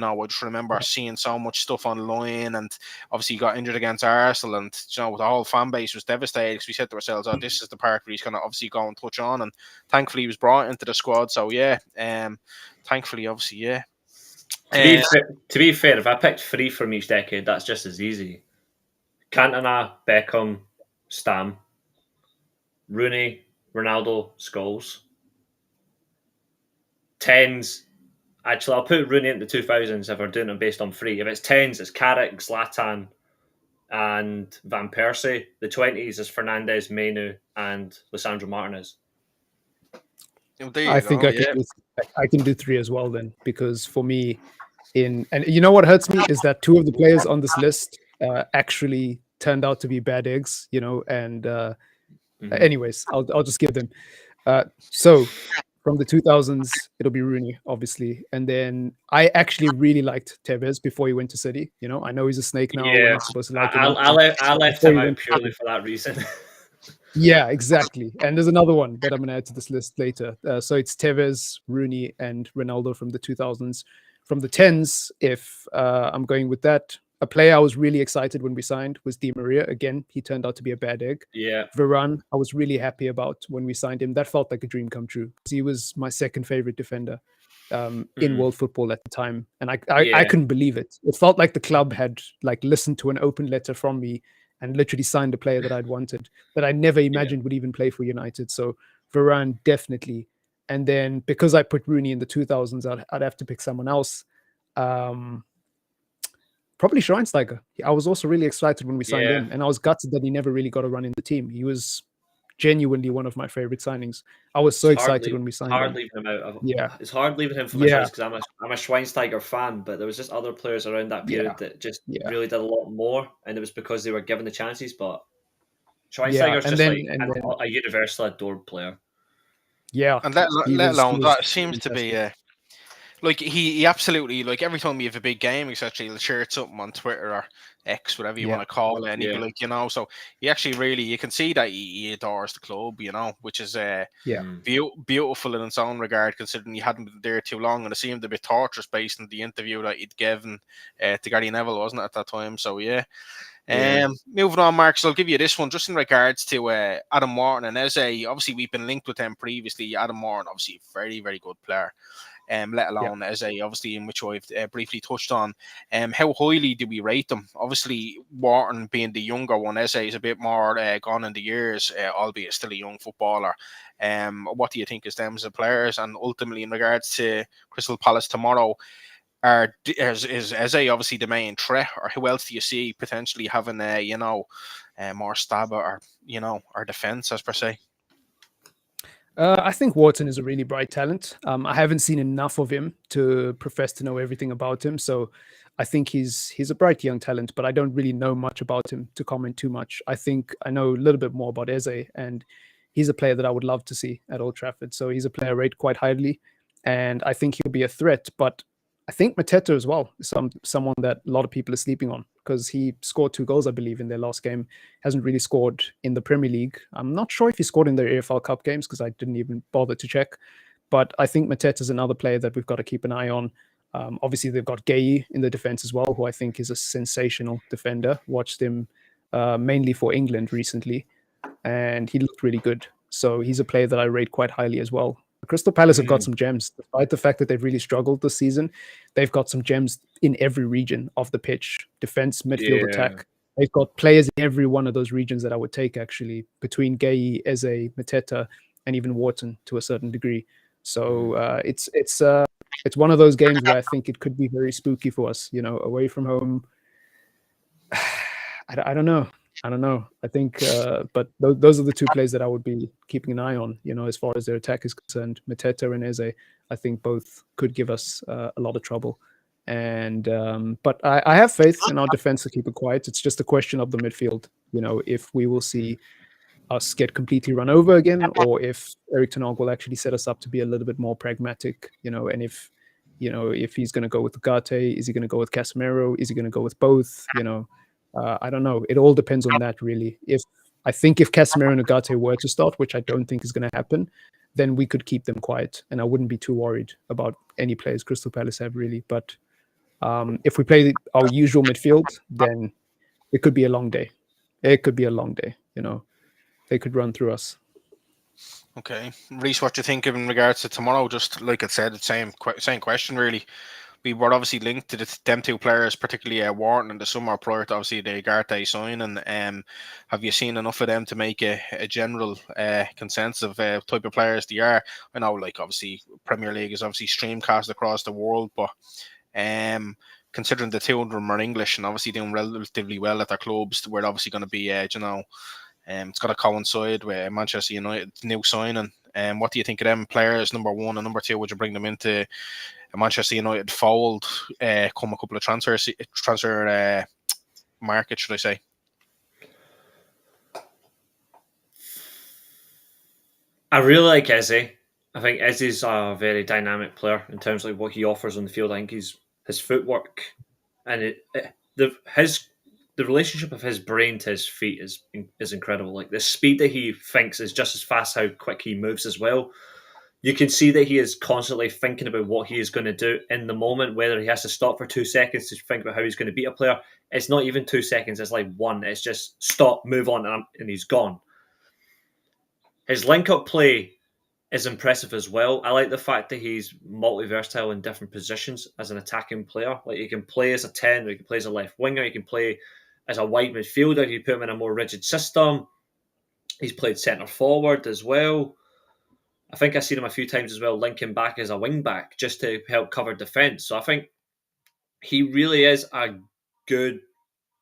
Speaker 1: I just remember seeing so much stuff online, and obviously he got injured against Arsenal, and the whole fan base was devastated because we said to ourselves, oh, this is the part where he's going to obviously go and touch on, and thankfully he was brought into the squad. So yeah, thankfully, obviously, yeah.
Speaker 3: To be fair, if I picked 3 from each decade, that's just as easy. Cantona, Beckham, Stam, Rooney, Ronaldo, Scholes. 10s, actually, I'll put Rooney into 2000s if we're doing it based on 3. If it's 10s, it's Carrick, Zlatan, and Van Persie. The 20s is Fernandes, Mainoo, and Lisandro Martinez.
Speaker 2: I think I can do 3 as well then, because for me, and you know what hurts me is that 2 of the players on this list actually turned out to be bad eggs, and anyways, I'll just give them. So from the 2000s, it'll be Rooney, obviously, and then I actually really liked Tevez before he went to City. I know he's a snake now. We're not supposed to like him.
Speaker 3: I left him out purely for that reason.
Speaker 2: Yeah, exactly. And there's another one that I'm going to add to this list later. So it's Tevez, Rooney, and Ronaldo from the 2000s. From the 10s, if I'm going with that, a player I was really excited when we signed was Di Maria. Again, he turned out to be a bad egg.
Speaker 3: Yeah.
Speaker 2: Varane, I was really happy about when we signed him. That felt like a dream come true. He was my second favorite defender in world football at the time. And I couldn't believe it. It felt like the club had listened to an open letter from me and literally signed a player that I'd wanted, that I never imagined would even play for United. So Varane, definitely. And then because I put Rooney in the 2000s, I'd have to pick someone else. Probably Schweinsteiger. I was also really excited when we signed
Speaker 3: Yeah.
Speaker 2: him, and I was gutted that he never really got a run in the team. He was genuinely one of my favorite signings. I was so excited when we signed him.
Speaker 3: Leaving him out.
Speaker 2: Yeah,
Speaker 3: It's hard leaving him for my
Speaker 2: yeah,
Speaker 3: choice because I'm a Schweinsteiger fan, but there was just other players around that period
Speaker 2: yeah,
Speaker 3: that just
Speaker 2: yeah,
Speaker 3: really did a lot more, and it was because they were given the chances. But
Speaker 2: yeah.
Speaker 3: Schweinsteiger's
Speaker 2: And
Speaker 3: just
Speaker 2: then
Speaker 3: like a universally adored player.
Speaker 2: yeah,
Speaker 1: And let
Speaker 2: he
Speaker 1: alone
Speaker 2: was
Speaker 1: that seems to
Speaker 2: fantastic.
Speaker 1: be like he absolutely, like, every time we have a big game, etc., he'll share it something on Twitter or X, whatever you
Speaker 2: Yeah,
Speaker 1: want to call it, and he'd be
Speaker 3: Yeah.
Speaker 1: like, so he actually really, you can see that he adores the club, which is
Speaker 2: yeah,
Speaker 1: beautiful in its own regard, considering he hadn't been there too long, and it seemed a bit torturous based on the interview that he'd given to Gary Neville, wasn't it, at that time? So yeah.
Speaker 3: Yeah.
Speaker 1: Moving on, Marcus, I'll give you this one just in regards to Adam Wharton and Eze. Obviously, we've been linked with them previously. Adam Wharton, obviously, very, very good player. Let
Speaker 2: yeah.
Speaker 1: alone Eze, obviously, in which I've briefly touched on. How highly do we rate them? Obviously, Wharton being the younger one, Eze is a bit more gone in the years, albeit still a young footballer. What do you think is them as players? And ultimately, in regards to Crystal Palace tomorrow, is Eze obviously the main threat, or who else do you see potentially having more stab or our defense as per se?
Speaker 2: I think Wharton is a really bright talent. I haven't seen enough of him to profess to know everything about him. So I think he's a bright young talent, but I don't really know much about him to comment too much. I think I know a little bit more about Eze, and he's a player that I would love to see at Old Trafford. So he's a player rated quite highly, and I think he'll be a threat. But I think Mateta as well is someone that a lot of people are sleeping on because he scored 2 goals, I believe, in their last game. Hasn't really scored in the Premier League. I'm not sure if he scored in their AFL Cup games because I didn't even bother to check. But I think Mateta is another player that we've got to keep an eye on. Obviously, they've got Gay in the defense as well, who I think is a sensational defender. Watched him mainly for England recently, and he looked really good. So he's a player that I rate quite highly as well. Crystal Palace have got some gems, despite the fact that they've really struggled this season. They've got some gems in every region of the pitch: defense, midfield, attack. They've got players in every one of those regions that I would take, actually, between Gay, Eze, Mateta, and even Wharton to a certain degree. So it's one of those games where I think it could be very spooky for us. Away from home. I don't know. I think, but those are the 2 players that I would be keeping an eye on. As far as their attack is concerned, Mateta and Eze, I think both could give us a lot of trouble. And but I have faith in our defense to keep it quiet. It's just a question of the midfield. If we will see us get completely run over again, or if Eric Ten Hag will actually set us up to be a little bit more pragmatic. And if he's going to go with Ugarte, is he going to go with Casemiro? Is he going to go with both? I don't know. It all depends on that, really. If Casemiro and Ugarte were to start, which I don't think is going to happen, then we could keep them quiet, and I wouldn't be too worried about any players Crystal Palace have, really. But if we play our usual midfield, then it could be a long day. It could be a long day. They could run through us.
Speaker 1: Okay, Reece, what do you think in regards to tomorrow? Just like I said, the same question, really. We were obviously linked to them 2 players, particularly Wharton in the summer prior to obviously the Ugarte signing. Have you seen enough of them to make a general consensus of type of players they are? I know, like, obviously Premier League is obviously streamcast across the world, but considering the 2 of them are English and obviously doing relatively well at their clubs, we're obviously going to be, it's got to coincide with Manchester United's new signing. What do you think of them players, number 1 and number 2? Would you bring them into a Manchester United fold come a couple of transfer market, should I say?
Speaker 3: I really like Eze. I think Eze's a very dynamic player in terms of what he offers on the field. I think his footwork and the relationship of his brain to his feet is incredible. Like, the speed that he thinks is just as fast how quick he moves as well. You can see that he is constantly thinking about what he is going to do in the moment, whether he has to stop for 2 seconds to think about how he's going to beat a player. It's not even 2 seconds, it's like 1. It's just stop, move on, and he's gone. His link-up play is impressive as well. I like the fact that he's multi-versatile in different positions as an attacking player. Like, he can play as a 10, or he can play as a left winger, he can play as a wide midfielder, you put him in a more rigid system. He's played centre forward as well. I think I've seen him a few times as well, linking back as a wing back just to help cover defence. So I think he really is a good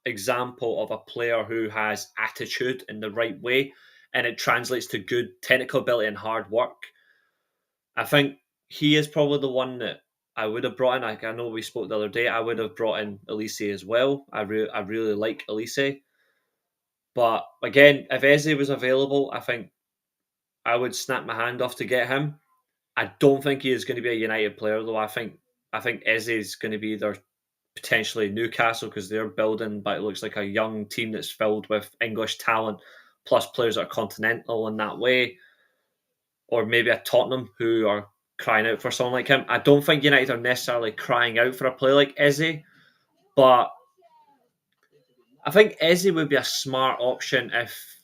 Speaker 3: example of a player who has attitude in the right way, and it translates to good technical ability and hard work. I think he is probably the one that I would have brought in. I know we spoke the other day. I would have brought in Elise as well. I really like Elise. But again, if Eze was available, I think I would snap my hand off to get him. I don't think he is going to be a United player, though. I think Eze is going to be either potentially Newcastle, because they're building, but it looks like a young team that's filled with English talent, plus players that are continental in that way. Or maybe a Tottenham who are crying out for someone like him. I don't think United are necessarily crying out for a player like Eze, but I think Eze would be a smart option if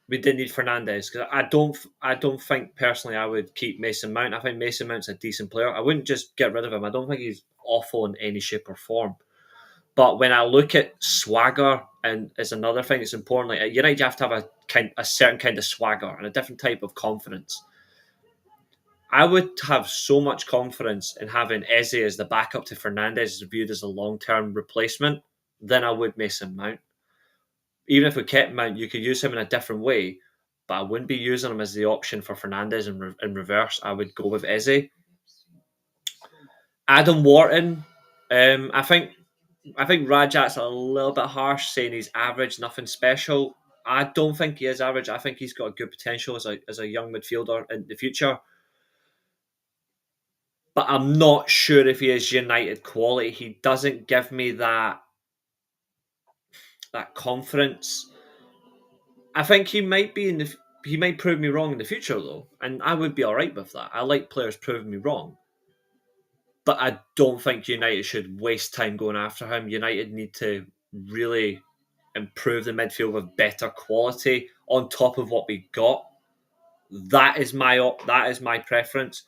Speaker 3: we didn't need Fernandes, because I don't think personally I would keep Mason Mount. I think Mason Mount's a decent player. I wouldn't just get rid of him. I don't think he's awful in any shape or form. But when I look at swagger, and it's another thing that's important, like at United you have to have a certain kind of swagger and a different type of confidence. I would have so much confidence in having Eze as the backup to Fernandes, viewed as a long-term replacement, than I would Mason Mount. Even if we kept Mount, you could use him in a different way, but I wouldn't be using him as the option for Fernandes in reverse. I would go with Eze. Adam Wharton, I think Rajat's a little bit harsh saying he's average, nothing special. I don't think he is average. I think he's got a good potential as a young midfielder in the future. But I'm not sure if he is United quality. He doesn't give me that confidence. I think he might be he might prove me wrong in the future though, and I would be all right with that. I like players proving me wrong. But I don't think United should waste time going after him. United need to really improve the midfield with better quality on top of what we got. That is my preference.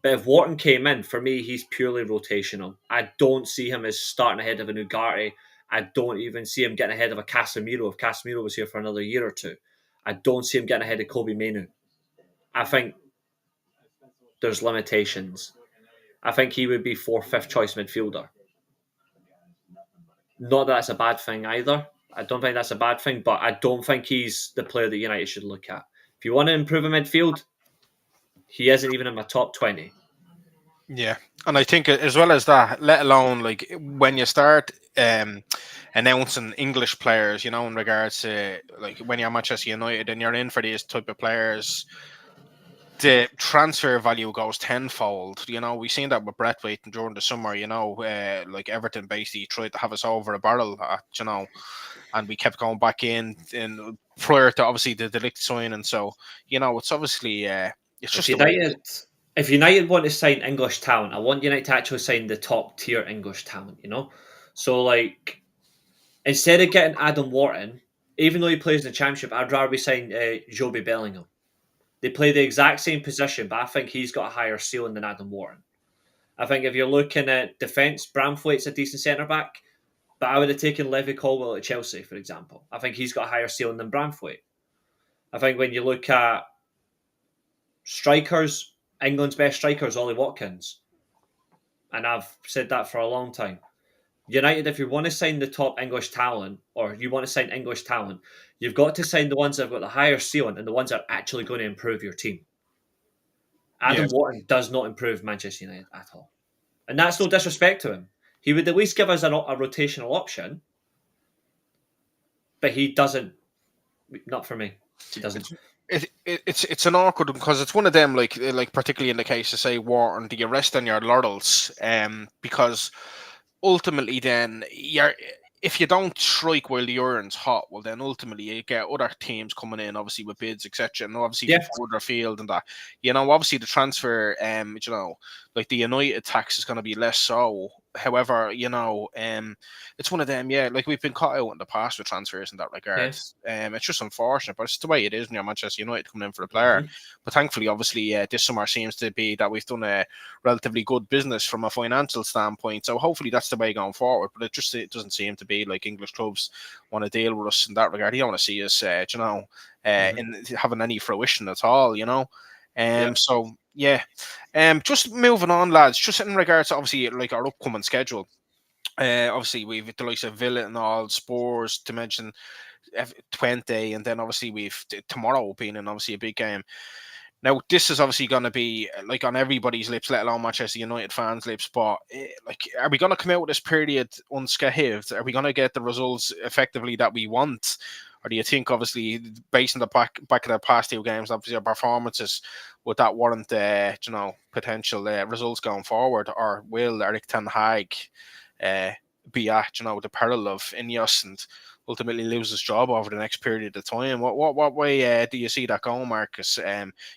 Speaker 3: But if Wharton came in, for me, he's purely rotational. I don't see him as starting ahead of an Ugarte. I don't even see him getting ahead of a Casemiro if Casemiro was here for another year or two. I don't see him getting ahead of Kobe Mainoo. I think there's limitations. I think he would be 4th, 5th choice midfielder. Not that that's a bad thing either. I don't think that's a bad thing, but I don't think he's the player that United should look at. If you want to improve a midfield, he isn't even in my top 20.
Speaker 1: Yeah, and I think as well as that, let alone like when you start announcing English players, you know, in regards to like when you're Manchester United and you're in for these type of players, the transfer value goes tenfold. You know, we've seen that with Braithwaite during the summer. You know, like Everton basically tried to have us over a barrel, you know, and we kept going back in prior to obviously the Delict sign, and so you know, it's obviously it's just
Speaker 3: if United want to sign English talent, I want United to actually sign the top tier English talent. You know, so like instead of getting Adam Wharton, even though he plays in the Championship, I'd rather we sign Joby Bellingham. They play the exact same position, but I think he's got a higher ceiling than Adam Wharton. I think if you're looking at defence, Braithwaite's a decent centre-back, but I would have taken Levy Colwill at Chelsea, for example. I think he's got a higher ceiling than Braithwaite. I think when you look at strikers, England's best striker is Ollie Watkins. And I've said that for a long time. United, if you want to sign the top English talent, or you want to sign English talent, you've got to sign the ones that have got the higher ceiling and the ones that are actually going to improve your team. Adam Wharton does not improve Manchester United at all. And that's no disrespect to him. He would at least give us a rotational option, but he doesn't. Not for me. He doesn't.
Speaker 1: It's an awkward because it's one of them like particularly in the case of say Wharton, do you rest on your laurels? Because ultimately, then if you don't strike while the iron's hot, well, then ultimately you get other teams coming in, obviously with bids, etc. And obviously further afield and that, you know, obviously the transfer, you know, like the United tax is going to be less so. However, you know, it's one of them, like we've been caught out in the past with transfers in that regard. It's just unfortunate, but it's the way it is when you're Manchester United coming in for a player. But thankfully, obviously, this summer seems to be that we've done a relatively good business from a financial standpoint. So hopefully that's the way going forward. But it doesn't seem to be like English clubs want to deal with us in that regard. They don't want to see us, you know, in having any fruition at all, you know. So just moving on, lads. Just in regards to obviously like our upcoming schedule. Obviously, we've the likes of Villa and all, Spurs to mention 20, and then obviously we've tomorrow being in obviously a big game. Now, this is obviously going to be like on everybody's lips, let alone Manchester United fans' lips. But like, are we going to come out of this period unscathed? Are we going to get the results effectively that we want? Or do you think, obviously, based on the back of the past 2 games, obviously our performances, would that warrant, potential results going forward? Or will Eric Ten Hag be at, the peril of Ineos and ultimately lose his job over the next period of time? What way do you see that going, Marcus?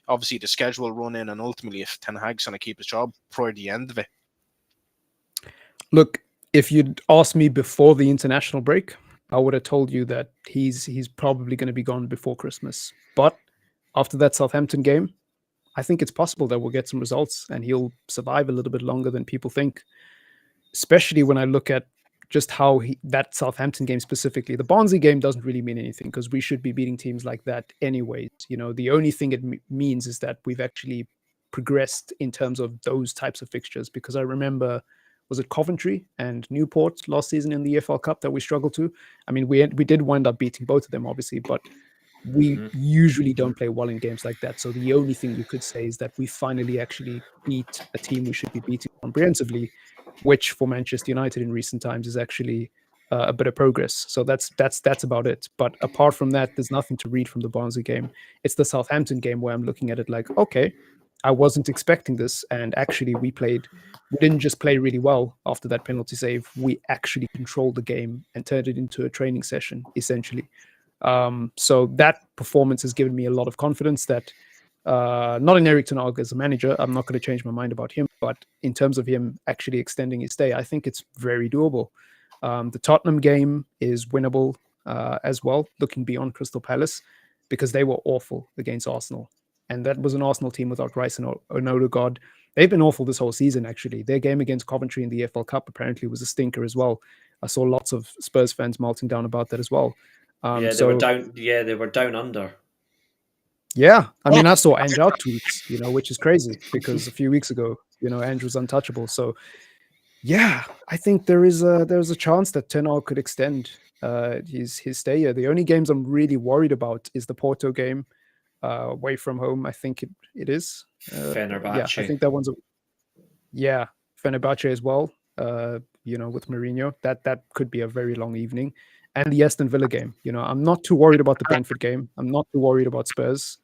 Speaker 1: Obviously, the schedule run in, and ultimately, if Ten Hag's going to keep his job prior to the end of it.
Speaker 2: Look, if you'd asked me before the international break, I would have told you that he's probably going to be gone before Christmas. But after that Southampton game, I think it's possible that we'll get some results and he'll survive a little bit longer than people think. Especially when I look at just how that Southampton game specifically, the Barnsley game doesn't really mean anything because we should be beating teams like that anyways. The only thing it means is that we've actually progressed in terms of those types of fixtures. Because I remember, was it Coventry and Newport last season in the EFL Cup that we struggled to? I mean, we did wind up beating both of them, obviously, but we usually don't play well in games like that. So the only thing you could say is that we finally actually beat a team we should be beating comprehensively, which for Manchester United in recent times is actually a bit of progress. So that's about it. But apart from that, there's nothing to read from the Barnsley game. It's the Southampton game where I'm looking at it like, okay, I wasn't expecting this, and actually we didn't just play really well after that penalty save. We actually controlled the game and turned it into a training session, essentially. So that performance has given me a lot of confidence that not in Eric Ten Hag as a manager, I'm not going to change my mind about him, but in terms of him actually extending his stay, I think it's very doable. The Tottenham game is winnable as well, looking beyond Crystal Palace, because they were awful against Arsenal. And that was an Arsenal team without Rice and Odegaard. They've been awful this whole season, actually. Their game against Coventry in the EFL Cup apparently was a stinker as well. I saw lots of Spurs fans melting down about that as well.
Speaker 3: They were down. Yeah, they were down under.
Speaker 2: Yeah, I mean, I saw Ange out tweets, which is crazy because a few weeks ago, Ange was untouchable. So, yeah, I think there's a chance that Ten Hag could extend his stay here. The only games I'm really worried about is the Porto game away from home. I think it is.
Speaker 3: Fenerbahce.
Speaker 2: Yeah, I think that one's Fenerbahce as well. With Mourinho, that could be a very long evening. And the Aston Villa game. I'm not too worried about the Brentford game. I'm not too worried about Spurs.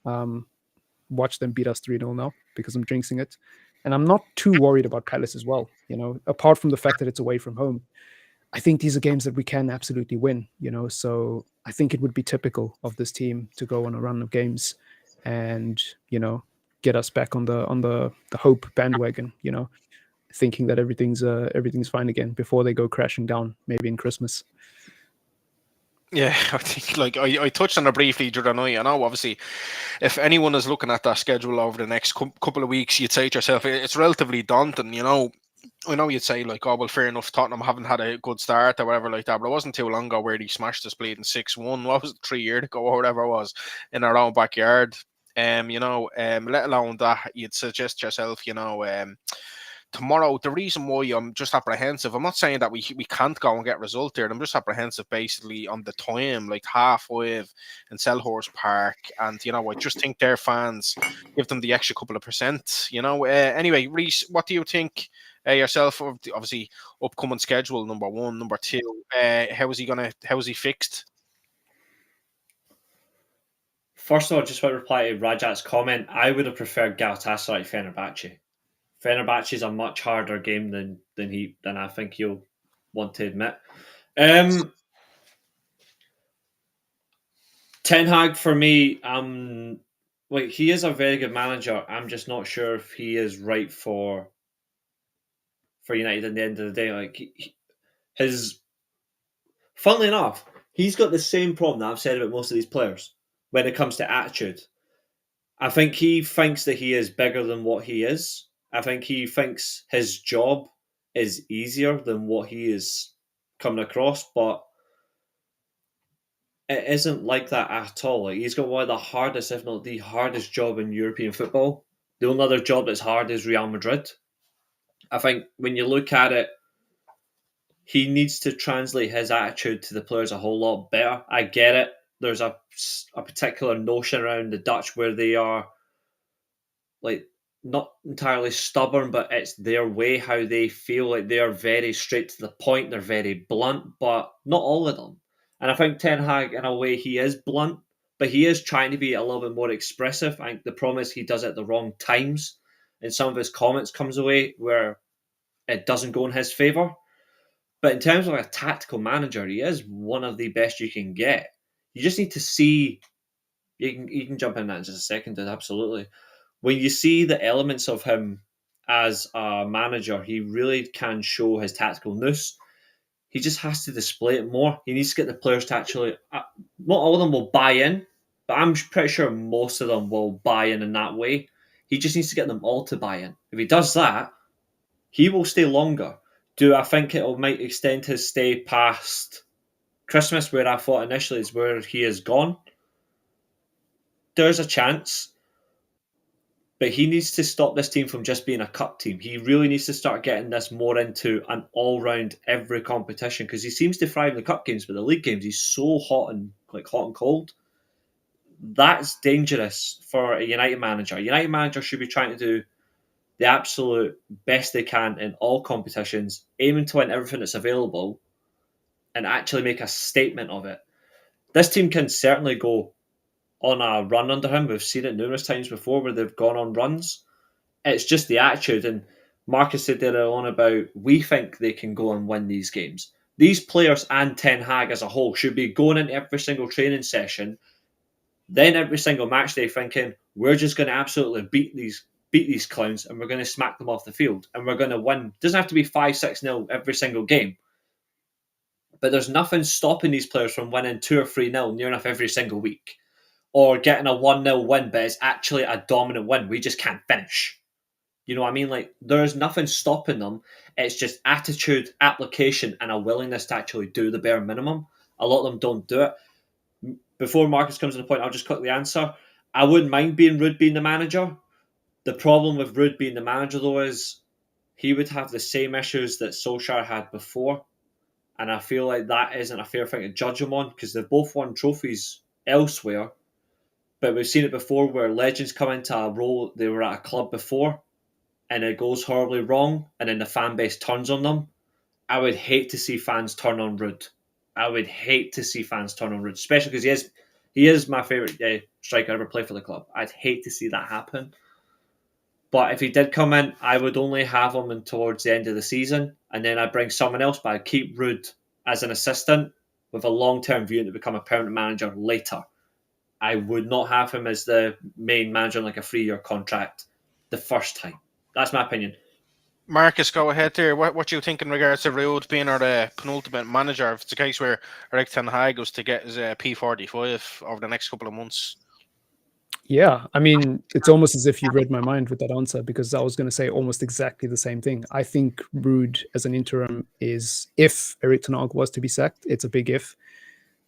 Speaker 2: Watch them beat us 3-0 now because I'm jinxing it. And I'm not too worried about Palace as well. Apart from the fact that it's away from home, I think these are games that we can absolutely win. So I think it would be typical of this team to go on a run of games and get us back on the hope bandwagon. Thinking that everything's fine again before they go crashing down, maybe in Christmas.
Speaker 1: Yeah, I think I touched on it briefly during the night. I know, obviously, if anyone is looking at that schedule over the next couple of weeks, you'd say to yourself, it's relatively daunting. I know you'd say oh, well, fair enough, Tottenham haven't had a good start or whatever like that, but it wasn't too long ago where they smashed us bleeding 6-1. What was it, 3 years ago or whatever it was, in our own backyard? Let alone that, you'd suggest to yourself, tomorrow, the reason why I'm just apprehensive, I'm not saying that we can't go and get result there. I'm just apprehensive basically on the time, like 5:30 in Selhurst Park. And, I just think their fans give them the extra couple of percent, Anyway, Reece, what do you think yourself of the, obviously, upcoming schedule, number one, number two? How is he fixed?
Speaker 3: First of all, just want to reply to Rajat's comment. I would have preferred Galatasaray Fenerbahce. Fenerbahce is a much harder game than I think you'll want to admit. Ten Hag, for me, he is a very good manager. I'm just not sure if he is right for United at the end of the day. Funnily enough, he's got the same problem that I've said about most of these players when it comes to attitude. I think he thinks that he is bigger than what he is. I think he thinks his job is easier than what he is coming across, but it isn't like that at all. He's got one of the hardest, if not the hardest job in European football. The only other job that's hard is Real Madrid. I think when you look at it, he needs to translate his attitude to the players a whole lot better. I get it. There's a particular notion around the Dutch where they are like not entirely stubborn, but it's their way, how they feel. Like they are very straight to the point. They're very blunt, but not all of them. And I think Ten Hag, in a way, he is blunt, but he is trying to be a little bit more expressive. I think the problem is he does it at the wrong times, and some of his comments comes away where it doesn't go in his favour. But in terms of a tactical manager, he is one of the best you can get. You just need to see. You can jump in that in just a second, dude, absolutely. When you see the elements of him as a manager, he really can show his tactical nous. He just has to display it more. He needs to get the players to actually. Not all of them will buy in, but I'm pretty sure most of them will buy in that way. He just needs to get them all to buy in. If he does that, he will stay longer. Do I think it might extend his stay past Christmas, where I thought initially is where he is gone? There's a chance. But he needs to stop this team from just being a cup team. He really needs to start getting this more into an all-round every competition, because he seems to thrive in the cup games, but the league games, he's so hot and cold. That's dangerous for a United manager. A United manager should be trying to do the absolute best they can in all competitions, aiming to win everything that's available, and actually make a statement of it. This team can certainly go on a run under him. We've seen it numerous times before where they've gone on runs. It's just the attitude. And Marcus said there on about, we think they can go and win these games. These players and Ten Hag as a whole should be going into every single training session, then every single match day thinking, we're just going to absolutely beat these clowns, and we're going to smack them off the field, and we're going to win. It doesn't have to be 5-6-0 every single game, but there's nothing stopping these players from winning 2 or 3-0 near enough every single week, or getting a 1-0 win, but it's actually a dominant win. We just can't finish. You know what I mean? Like, there's nothing stopping them. It's just attitude, application, and a willingness to actually do the bare minimum. A lot of them don't do it. Before Marcus comes to the point, I'll just quickly answer. I wouldn't mind Ruud being the manager. The problem with Ruud being the manager, though, is he would have the same issues that Solskjaer had before. And I feel like that isn't a fair thing to judge him on, because they've both won trophies elsewhere. But we've seen it before where legends come into a role, they were at a club before, and it goes horribly wrong, and then the fan base turns on them. I would hate to see fans turn on Ruud. I would hate to see fans turn on Ruud, especially because he is my favourite striker ever play for the club. I'd hate to see that happen. But if he did come in, I would only have him in towards the end of the season, and then I'd bring someone else, but I'd keep Ruud as an assistant with a long-term view to become a permanent manager later. I would not have him as the main manager on like a 3-year contract the first time. That's my opinion.
Speaker 1: Marcus, go ahead there. What do you think in regards to Ruud being our penultimate manager? If it's a case where Erik ten Hag goes to get his P45 over the next couple of months.
Speaker 2: Yeah, I mean, it's almost as if you read my mind with that answer, because I was going to say almost exactly the same thing. I think Ruud as an interim is, if Erik ten Hag was to be sacked, it's a big if,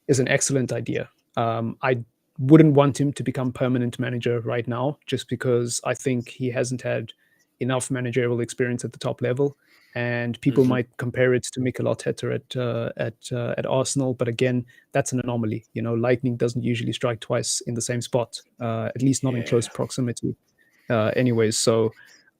Speaker 2: is an excellent idea. I wouldn't want him to become permanent manager right now, just because I think he hasn't had enough managerial experience at the top level. And people might compare it to Mikel Arteta at Arsenal, but again, that's an anomaly. You know, lightning doesn't usually strike twice in the same spot, at least not in close proximity. Anyways, so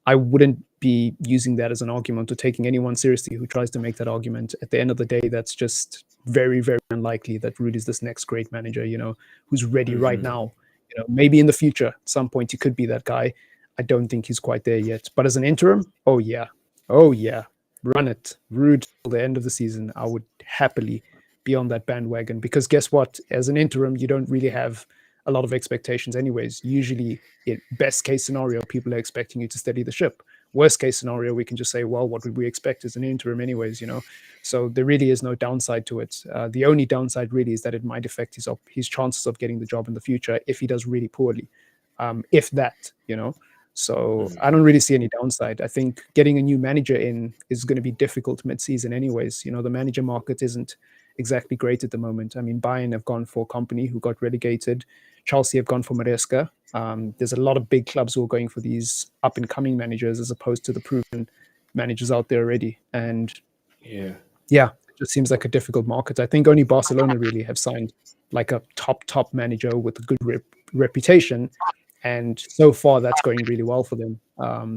Speaker 2: I wouldn't be using that as an argument or taking anyone seriously who tries to make that argument. At the end of the day, that's just very, very unlikely that Ruud is this next great manager, you know, who's ready right now. You know, maybe in the future, at some point, he could be that guy. I don't think he's quite there yet. But as an interim, oh yeah, run it. Ruud till the end of the season. I would happily be on that bandwagon, because guess what? As an interim, you don't really have a lot of expectations anyways. Usually, in best case scenario, people are expecting you to steady the ship. Worst case scenario, we can just say, well, what would we expect as an interim anyways, you know? So there really is no downside to it. The only downside really is that it might affect his chances of getting the job in the future if he does really poorly. If that, you know? So I don't really see any downside. I think getting a new manager in is going to be difficult mid-season anyways. You know, the manager market isn't exactly great at the moment. I mean, Bayern have gone for Company, who got relegated. Chelsea have gone for Maresca. There's a lot of big clubs who are going for these up-and-coming managers as opposed to the proven managers out there already. And
Speaker 3: yeah,
Speaker 2: Yeah, it just seems like a difficult market. I think only Barcelona really have signed like a top manager with a good reputation, and so far that's going really well for them.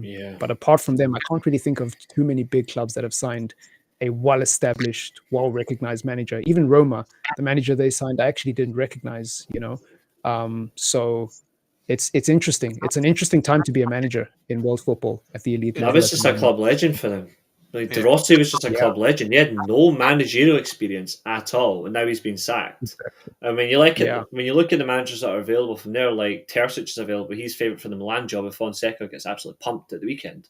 Speaker 3: Yeah.
Speaker 2: But apart from them, I can't really think of too many big clubs that have signed a well-established, well-recognized manager. Even Roma, the manager they signed, I actually didn't recognize. So it's interesting. It's an interesting time to be a manager in world football at the elite
Speaker 3: That
Speaker 2: level
Speaker 3: was
Speaker 2: at the
Speaker 3: just a
Speaker 2: moment.
Speaker 3: club legend for them. Like De
Speaker 1: Yeah.
Speaker 3: Rossi was just a
Speaker 2: Yeah,
Speaker 3: club legend. He had no managerial experience at all, and now he's been sacked.
Speaker 2: exactly.
Speaker 3: And
Speaker 2: Yeah,
Speaker 3: when you look at the managers that are available from there, like Terzic is available, he's favourite for the Milan job if Fonseca gets absolutely pumped at the weekend.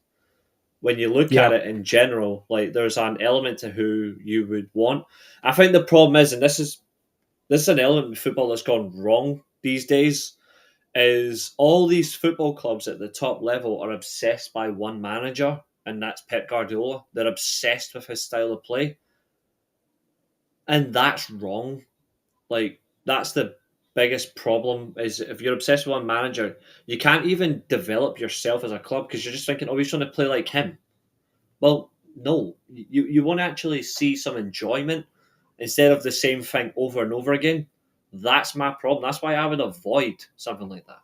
Speaker 3: When you look
Speaker 2: yeah.
Speaker 3: at it in general, like there's an element to who you would want. I think the problem is, and this is an element of football that's gone wrong these days, is all these football clubs at the top level are obsessed by one manager, and that's Pep Guardiola. They're obsessed with his style of play, and that's wrong. Like that's the biggest problem is if you're obsessed with one manager, you can't even develop yourself as a club because you're just thinking, oh, we just want to play like him. Well, no, you want to actually see some enjoyment instead of the same thing over and over again. That's my problem. That's why I would avoid something like that.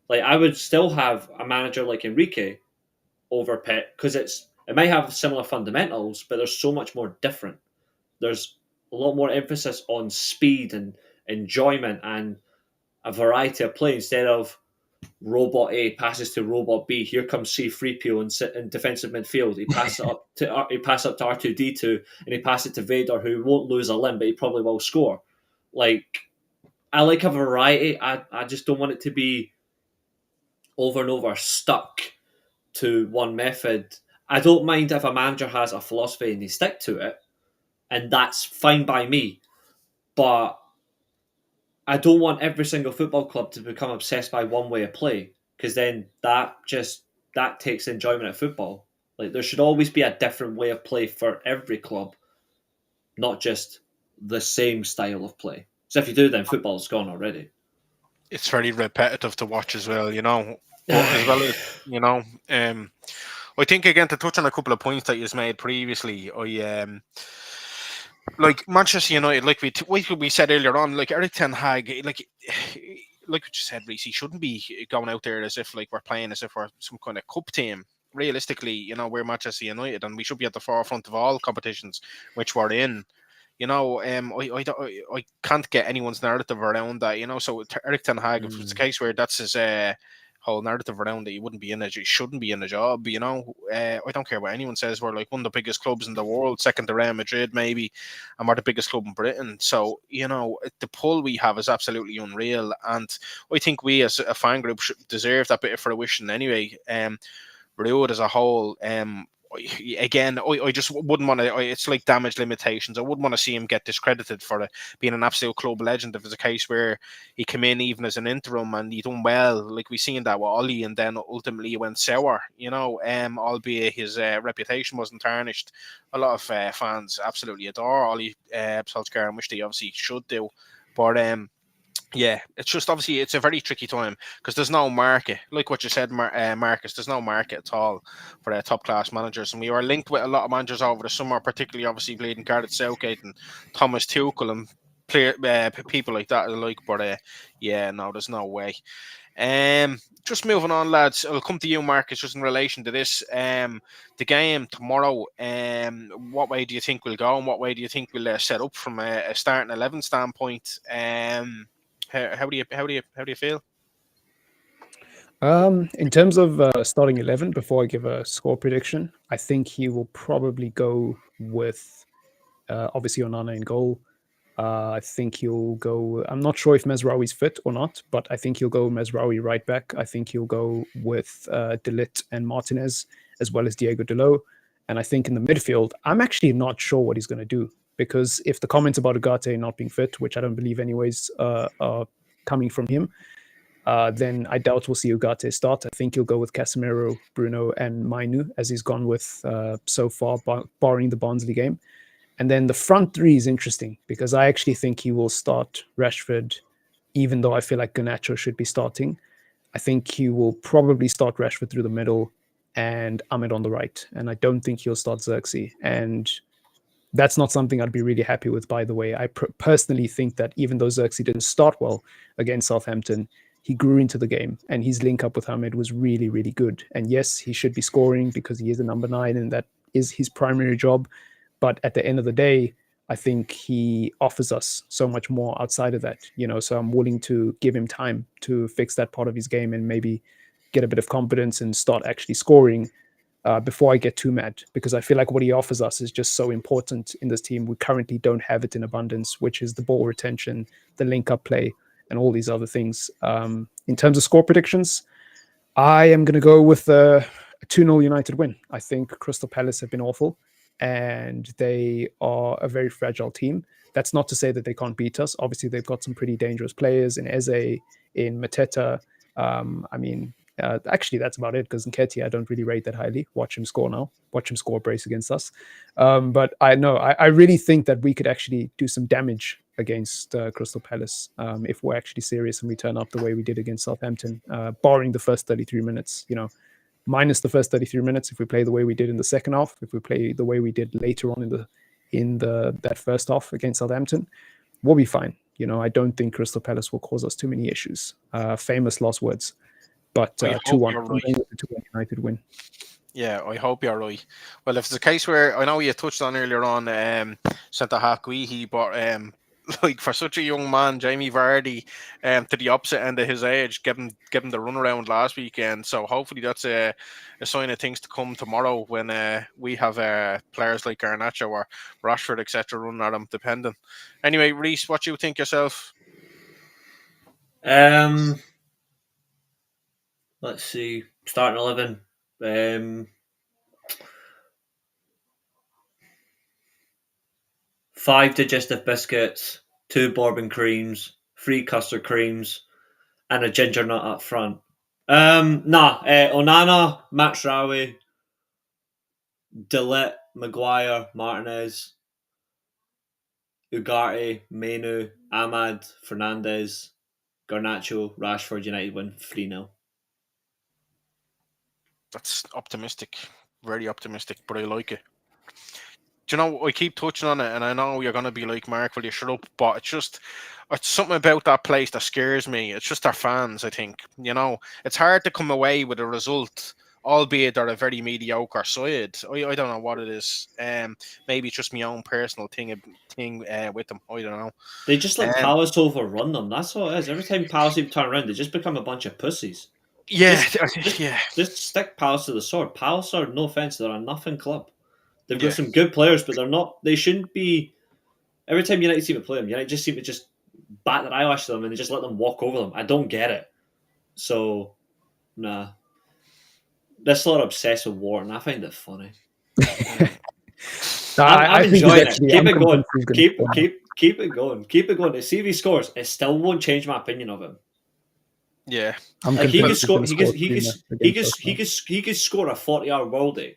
Speaker 3: Like I would still have a manager like Enrique over Pep because it might have similar fundamentals, but there's so much more different. There's a lot more emphasis on speed and enjoyment and a variety of play instead of robot A passes to robot B. Here comes C-3PO and sit in defensive midfield. He passes up to R2D2 and he passes it to Vader, who won't lose a limb, but he probably will score. Like I like a variety. I just don't want it to be over and over stuck to one method. I don't mind if a manager has a philosophy and they stick to it, and that's fine by me. But I don't want every single football club to become obsessed by one way of play because then that takes enjoyment of football. Like there should always be a different way of play for every club, not just the same style of play. So if you do, then football's gone already.
Speaker 1: It's very repetitive to watch as well, But as well as I think again to touch on a couple of points that you made previously, like Manchester United, like we said earlier on, like Eric Ten Hag, like what you said, Reece, he shouldn't be going out there as if like we're playing as if we're some kind of cup team. Realistically, we're Manchester United, and we should be at the forefront of all competitions which we're in. I can't get anyone's narrative around that. So Eric Ten Hag, if it's the case where that's his whole narrative around that, you wouldn't be in it, you shouldn't be in a job. I don't care what anyone says. We're like one of the biggest clubs in the world, second to Real Madrid maybe, and we're the biggest club in Britain. So the pull we have is absolutely unreal, and I think we as a fan group should deserve that bit of fruition anyway. Rude as a whole, again, I just wouldn't want to. It's like damage limitations. I wouldn't want to see him get discredited for being an absolute club legend. If it's a case where he came in even as an interim and he done well, like we seen that with Ollie, and then ultimately he went sour. Albeit his reputation wasn't tarnished. A lot of fans absolutely adore Ollie Solskjaer and wish they obviously should do, but yeah, it's just obviously it's a very tricky time because there's no market, like what you said, Marcus. There's no market at all for top class managers, and we were linked with a lot of managers over the summer, particularly obviously bleeding Gareth Southgate and Thomas Tuchel and people like that. But yeah, no, there's no way. Just moving on, lads. I'll come to you, Marcus, just in relation to this. The game tomorrow. What way do you think we'll go, and what way do you think we'll set up from a starting 11 standpoint? How do you feel?
Speaker 2: In terms of starting 11, before I give a score prediction, I think he will probably go with obviously Onana in goal. I think he'll go. I'm not sure if Mesraoui fit or not, but I think he'll go Mesraoui right back. I think he'll go with De Ligt and Martinez as well as Diego Dalot. And I think in the midfield, I'm actually not sure what he's going to do because if the comments about Ugarte not being fit, which I don't believe anyways, are coming from him, then I doubt we'll see Ugarte start. I think he'll go with Casemiro, Bruno, and Mainu as he's gone with so far, barring the Barnsley game. And then the front three is interesting because I actually think he will start Rashford, even though I feel like Garnacho should be starting. I think he will probably start Rashford through the middle and Ahmed on the right. And I don't think he'll start Xerxes. And That's not something I'd be really happy with, by the way. I personally think that even though Xerxes didn't start well against Southampton, he grew into the game, and his link up with Hamed was really, really good. And yes, he should be scoring because he is a number 9 and that is his primary job. But at the end of the day, I think he offers us so much more outside of that, so I'm willing to give him time to fix that part of his game and maybe get a bit of confidence and start actually scoring before I get too mad, because I feel like what he offers us is just so important in this team. We currently don't have it in abundance, which is the ball retention, the link up play, and all these other things. In terms of score predictions, I am going to go with a 2-0 United win. I think Crystal Palace have been awful, and they are a very fragile team. That's not to say that they can't beat us. Obviously, they've got some pretty dangerous players in Eze, in Mateta. Actually, that's about it, because Nketiah I don't really rate that highly. Watch him score now. Watch him score a brace against us. But I know I really think that we could actually do some damage against Crystal Palace if we're actually serious and we turn up the way we did against Southampton, barring the first 33 minutes. Minus the first 33 minutes. If we play the way we did in the second half, if we play the way we did later on in that first half against Southampton, we'll be fine. I don't think Crystal Palace will cause us too many issues. Famous last words. But 2-1,
Speaker 1: right.
Speaker 2: 2-1 United win.
Speaker 1: Yeah, I hope you're right. Well, if it's a case where I know you touched on earlier on centre half Guihi, but like for such a young man, Jamie Vardy, to the opposite end of his age, give him the run around last weekend. So hopefully that's a sign of things to come tomorrow when we have players like Garnacho or Rashford, etc., running at him, depending. Anyway, Reece, what do you think yourself?
Speaker 3: Let's see. Starting 11. 5 digestive biscuits, 2 bourbon creams, 3 custard creams, and a ginger nut up front. Onana, Matsraoui, Delit, Maguire, Martinez, Ugarte, Menu, Ahmad, Fernandez, Garnacho, Rashford. United win 3-0.
Speaker 1: That's optimistic, very optimistic, but I like it. Do you know, I keep touching on it, and I know you're going to be like, Mark, will you shut up? But it's something about that place that scares me. It's just our fans, I think. It's hard to come away with a result, albeit they're a very mediocre side. I don't know what it is. Maybe it's just my own personal thing with them. I don't know.
Speaker 3: They just let Palace overrun them. That's all it is. Every time Palace turn around, they just become a bunch of pussies.
Speaker 1: Yeah,
Speaker 3: Just stick Palace to the sword. Palace are, no offense, they're a nothing club. They've got some good players, but they're not. They shouldn't be. Every time United seem to play them, United just seem to just bat their eyelash to them and they just let them walk over them. I don't get it. So, nah. They're still obsessed with Wharton. I find it funny. I'm enjoying it. Keep it going. Keep it going. Keep it going. To see if he scores, it still won't change my opinion of him.
Speaker 1: Yeah,
Speaker 3: like he could score. He could score a 40-hour worldie,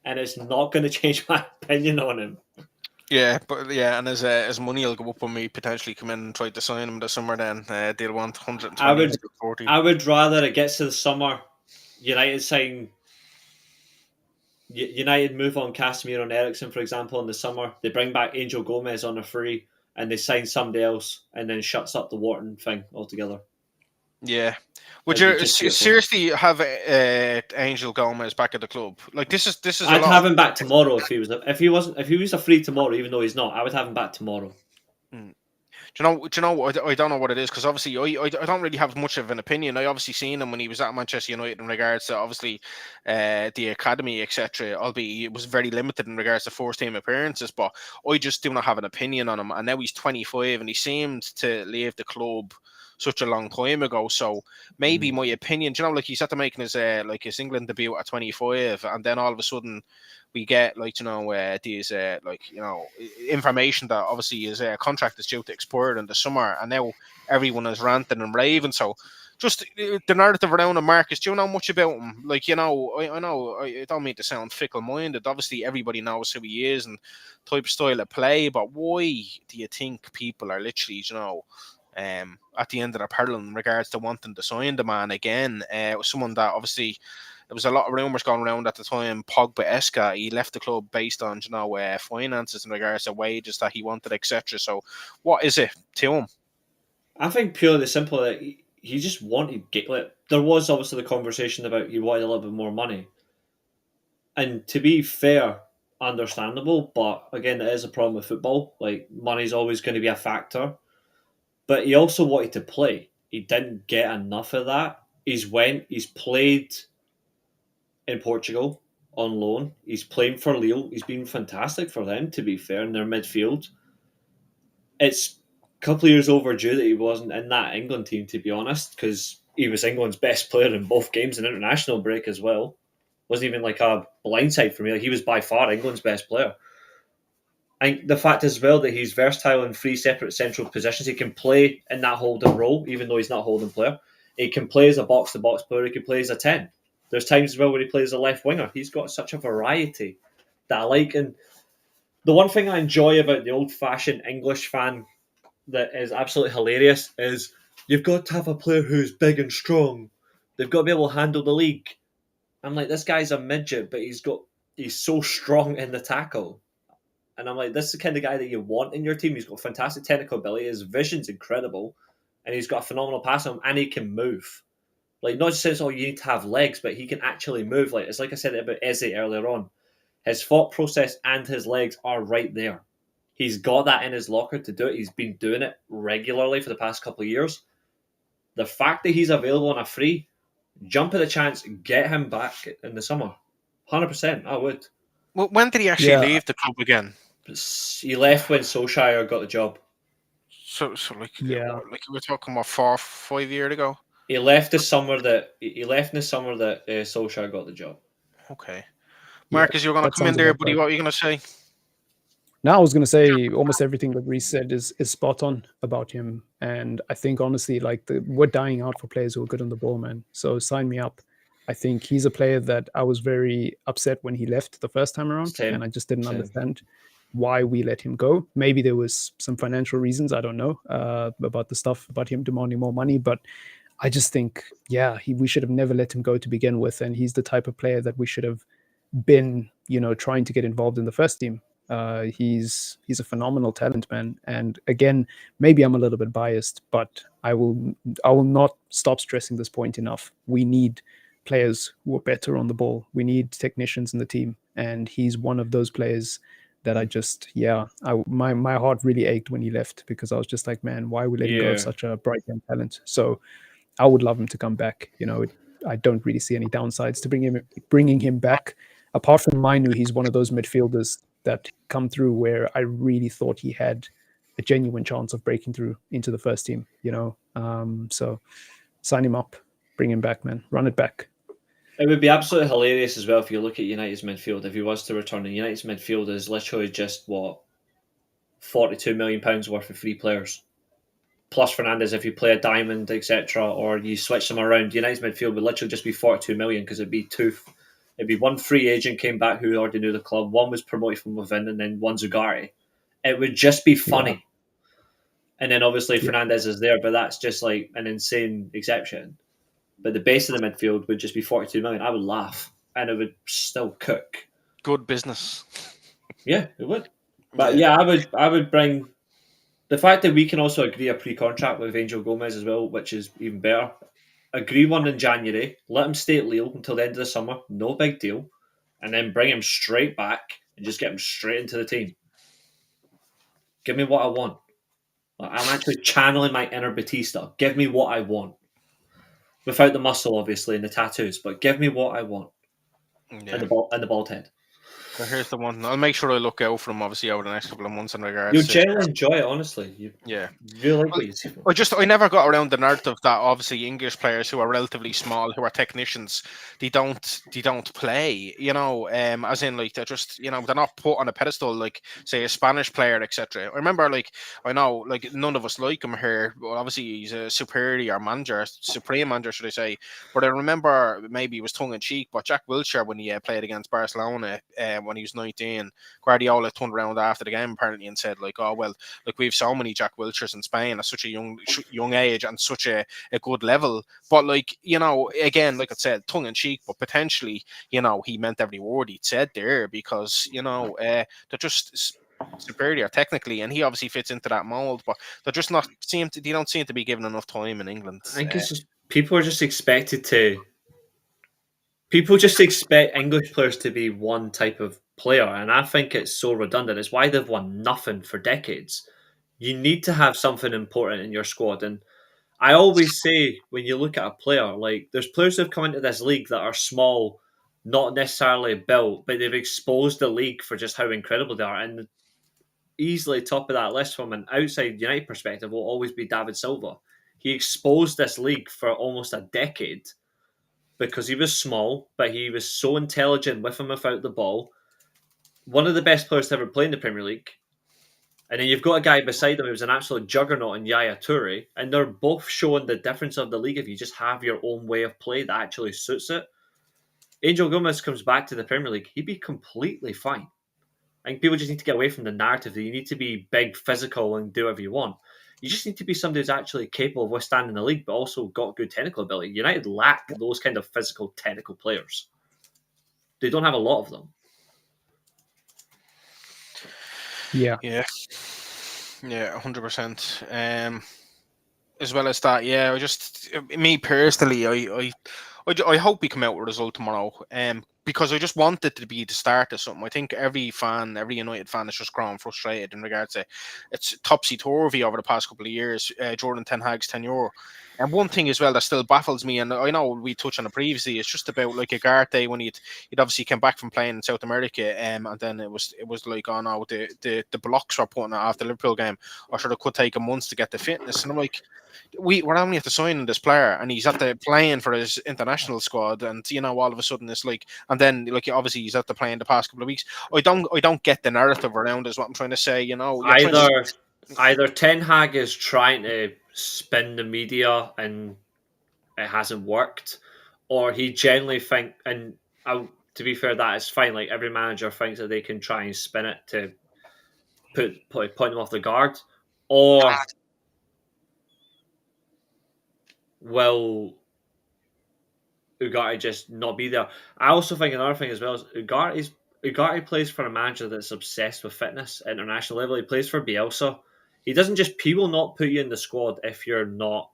Speaker 3: and it's not going to change my opinion on him.
Speaker 1: Yeah, but and his money will go up when we potentially come in and try to sign him this summer. Then they'll want 120.
Speaker 3: I would rather it gets to the summer, United move on Casemiro and Eriksen, for example, in the summer. They bring back Angel Gomez on a free, and they sign somebody else, and then shuts up the Wharton thing altogether.
Speaker 1: Yeah. Would you seriously have Angel Gomez back at the club? Like this is.
Speaker 3: I'd have him back tomorrow if he was a free tomorrow. Even though he's not, I would have him back tomorrow.
Speaker 1: Do you know? I don't know what it is, because obviously I don't really have much of an opinion. I obviously seen him when he was at Manchester United in regards to obviously the academy, etc. Albeit it was very limited in regards to first team appearances, but I just do not have an opinion on him. And now he's 25 and he seemed to leave the club such a long time ago. So maybe my opinion, like he's had to making his England debut at 25, and then all of a sudden we get these information that obviously his contract is due to expire in the summer, and now everyone is ranting and raving. So just the narrative around him, Marcus, do you know much about him? I know I don't mean to sound fickle-minded. Obviously everybody knows who he is and type of style of play, but why do you think people are literally at the end of the pedal in regards to wanting to sign the man again? Someone that obviously there was a lot of rumours going around at the time. Pogba-esque, he left the club based on finances in regards to wages that he wanted, etc. So, what is it to him?
Speaker 3: I think purely the simple that he just wanted there was obviously the conversation about he wanted a little bit more money, and to be fair, understandable. But again, it is a problem with football. Like money's always going to be a factor. But he also wanted to play. He didn't get enough of that. He's played in Portugal on loan. He's playing for Lille. He's been fantastic for them, to be fair, in their midfield. It's a couple of years overdue that he wasn't in that England team, to be honest, because he was England's best player in both games, an international break as well. Wasn't even like a blindside for me. Like, he was by far England's best player. And the fact as well that he's versatile in three separate central positions. He can play in that holding role, even though he's not a holding player. He can play as a box-to-box player. He can play as a 10. There's times as well where he plays as a left winger. He's got such a variety that I like. And the one thing I enjoy about the old-fashioned English fan that is absolutely hilarious is you've got to have a player who's big and strong. They've got to be able to handle the league. I'm like, this guy's a midget, but he's so strong in the tackle. And I'm like, this is the kind of guy that you want in your team. He's got fantastic technical ability. His vision's incredible. And he's got a phenomenal pass on him. And he can move. Like, not just says, oh, you need to have legs, but he can actually move. Like, it's like I said about Eze earlier on. His thought process and his legs are right there. He's got that in his locker to do it. He's been doing it regularly for the past couple of years. The fact that he's available on a free, jump at the chance, get him back in the summer. 100%, I would.
Speaker 1: Well, when did he actually leave the club again?
Speaker 3: He left when Solskjaer got the job.
Speaker 1: So like we're talking about 4-5 years ago.
Speaker 3: He left in the summer that Solskjaer got the job.
Speaker 1: Okay, Marcus, you're going to come in there, buddy. What are you going to say?
Speaker 2: Now I was going to say almost everything that Reece said is spot on about him, and I think honestly, like we're dying out for players who are good on the ball, man. So sign me up. I think he's a player that I was very upset when he left the first time around, and I just didn't understand why we let him go. Maybe there was some financial reasons, I don't know, about the stuff about him demanding more money, but I just think, we should have never let him go to begin with, and he's the type of player that we should have been, trying to get involved in the first team. He's a phenomenal talent, man. And again, maybe I'm a little bit biased, but I will not stop stressing this point enough. We need players who are better on the ball. We need technicians in the team, and he's one of those players that I just, my heart really ached when he left, because I was just like, man, why are we letting go of such a bright young talent? So I would love him to come back. I don't really see any downsides to bringing him back. Apart from Mainu, he's one of those midfielders that come through where I really thought he had a genuine chance of breaking through into the first team. So sign him up, bring him back, man, run it back.
Speaker 3: It would be absolutely hilarious as well if you look at United's midfield. If he was to return, and United's midfield is literally just £42 million worth of free players, plus Fernandes if you play a diamond, etc., or you switch them around. United's midfield would literally just be 42 million, because it'd be one free agent came back who already knew the club, one was promoted from within, and then one Zugari. It would just be funny. And then obviously Fernandes is there, but that's just like an insane exception. But the base of the midfield would just be 42 million. I would laugh, and it would still cook.
Speaker 1: Good business.
Speaker 3: Yeah, it would. But I would bring the fact that we can also agree a pre-contract with Angel Gomez as well, which is even better. Agree one in January, let him stay at Lille until the end of the summer, no big deal, and then bring him straight back and just get him straight into the team. Give me what I want. I'm actually channeling my inner Batista. Give me what I want. Without the muscle, obviously, and the tattoos, but give me what I want. And the bald head.
Speaker 1: So here's the one. I'll make sure I look out for him, obviously, over the next couple of months in regards.
Speaker 3: You'll generally enjoy it, honestly. You really like what you see.
Speaker 1: I never got around the narrative that obviously English players who are relatively small, who are technicians, they don't play. As in like they're just they're not put on a pedestal like say a Spanish player, etc. I remember I know none of us like him here. Well, obviously he's a supreme manager, should I say? But I remember maybe it was tongue in cheek, but Jack Wilshere when he played against Barcelona. when he was 19. Guardiola turned around after the game apparently and said, like, oh, well, like, we have so many Jack Wilshers in Spain at such a young age and such a good level. But, like, you know, again, like I said, tongue in cheek, but potentially, you know, he meant every word he'd said there, because, you know, they're just superior technically, and he obviously fits into that mold, but they don't seem to be given enough time in England.
Speaker 3: I think it's just people just expect English players to be one type of player, and I think it's so redundant. It's why they've won nothing for decades. You need to have something important in your squad, and I always say when you look at a player, like there's players who have come into this league that are small, not necessarily built, but they've exposed the league for just how incredible they are, and easily top of that list from an outside United perspective will always be David Silva. He exposed this league for almost a decade because he was small, but he was so intelligent with and without the ball. One of the best players to ever play in the Premier League. And then you've got a guy beside him who's an absolute juggernaut in Yaya Toure, and they're both showing the difference of the league if you just have your own way of play that actually suits it. Angel Gomez comes back to the Premier League, he'd be completely fine. I think people just need to get away from the narrative that you need to be big, physical, and do whatever you want. You just need to be somebody who's actually capable of withstanding the league, but also got good technical ability. United lack those kind of physical, technical players. They don't have a lot of them.
Speaker 2: Yeah.
Speaker 1: 100%. As well as that, me personally, I hope we come out with a result tomorrow. Because I just want it to be the start of something. I think every United fan is just growing frustrated in regards to it's topsy-turvy over the past couple of years, Jordan Ten Hag's tenure. And one thing as well that still baffles me, and I know we touched on it previously, it's just about like Ugarte when he'd obviously came back from playing in South America, and then it was like, oh no, the blocks were putting it after the Liverpool game, or sure, it could take him months to get the fitness, and I'm like, we're only at the signing this player, and he's at the playing for his international squad, and you know, all of a sudden it's like, and then like obviously he's at the playing the past couple of weeks. I don't get the narrative around is what I'm trying to say. You know,
Speaker 3: either Ten Hag is trying to spin the media and it hasn't worked, or he genuinely think, and to be fair, that is fine. Like every manager thinks that they can try and spin it to point them off the guard, or will Ugarte just not be there? I also think another thing as well is Ugarte plays for a manager that's obsessed with fitness at international level. He plays for Bielsa. He will not put you in the squad if you're not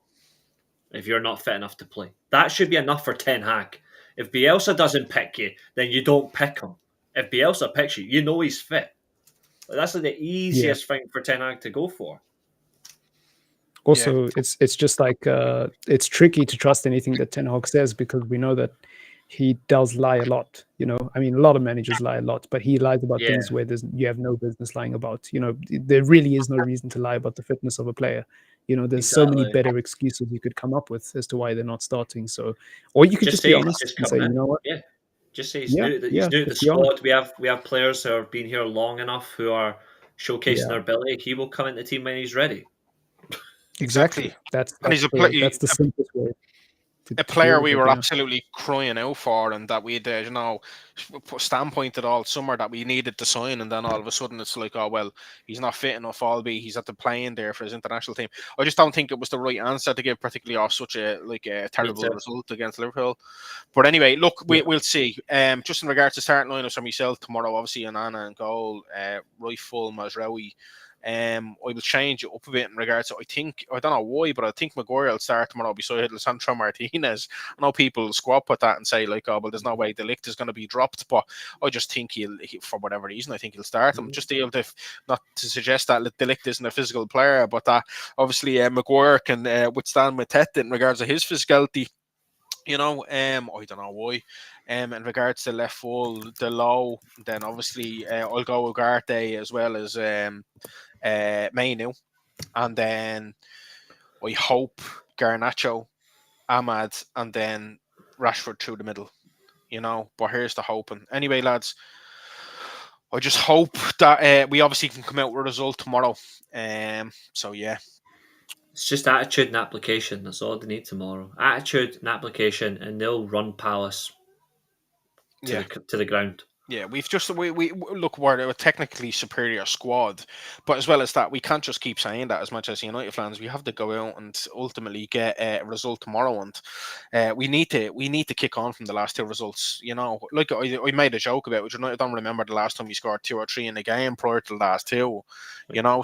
Speaker 3: fit enough to play. That should be enough for Ten Hag. If Bielsa doesn't pick you, then you don't pick him. If Bielsa picks you, you know he's fit. That's like the easiest thing for Ten Hag to go for.
Speaker 2: Also, it's just like it's tricky to trust anything that Ten Hag says, because we know that he does lie a lot. You know, I mean, a lot of managers lie a lot, but he lies about things where you have no business lying about. You know, there really is no reason to lie about the fitness of a player. You know, there's so many better excuses you could come up with as to why they're not starting. So, or you could just be honest and say, you know what?
Speaker 3: Yeah, just say he's new to the squad. We have players who have been here long enough who are showcasing their ability. He will come into the team when he's ready.
Speaker 2: Exactly. That's the simplest way.
Speaker 1: A player we were absolutely crying out for, and that we'd standpointed all summer that we needed to sign, and then all of a sudden it's like, oh well, he's not fit enough, albeit he's at the playing there for his international team. I just don't think it was the right answer to give, particularly off such a terrible result against Liverpool. But anyway, look, we'll see. Just in regards to starting lineups for myself tomorrow, obviously Hanna and goal, right full Mazraoui. I will change it up a bit in regards to, I don't know why, but I think Maguire will start tomorrow beside Lisandro Martinez. I know people squawk at that and say like, oh well, there's no way De Ligt is going to be dropped, but I just think he'll for whatever reason, I think he'll start him. Just able to, not to suggest that De Ligt isn't a physical player, but that obviously Maguire can withstand Mateta in regards to his physicality. You know, I don't know why. In regards to left full, the low, then obviously I'll go Ugarte as well as Mainu, and then I hope Garnacho, Ahmad, and then Rashford through the middle. You know, but here's the hoping. Anyway, lads, I just hope that we obviously can come out with a result tomorrow. So yeah.
Speaker 3: It's just attitude and application. That's all they need tomorrow. Attitude and application, and they'll run Palace to the ground.
Speaker 1: Yeah, we've just we look, we're a technically superior squad, but as well as that, we can't just keep saying that as much as United fans. We have to go out and ultimately get a result tomorrow, and we need to kick on from the last two results. Like I made a joke about it. I don't remember the last time we scored 2 or 3 in a game prior to the last two.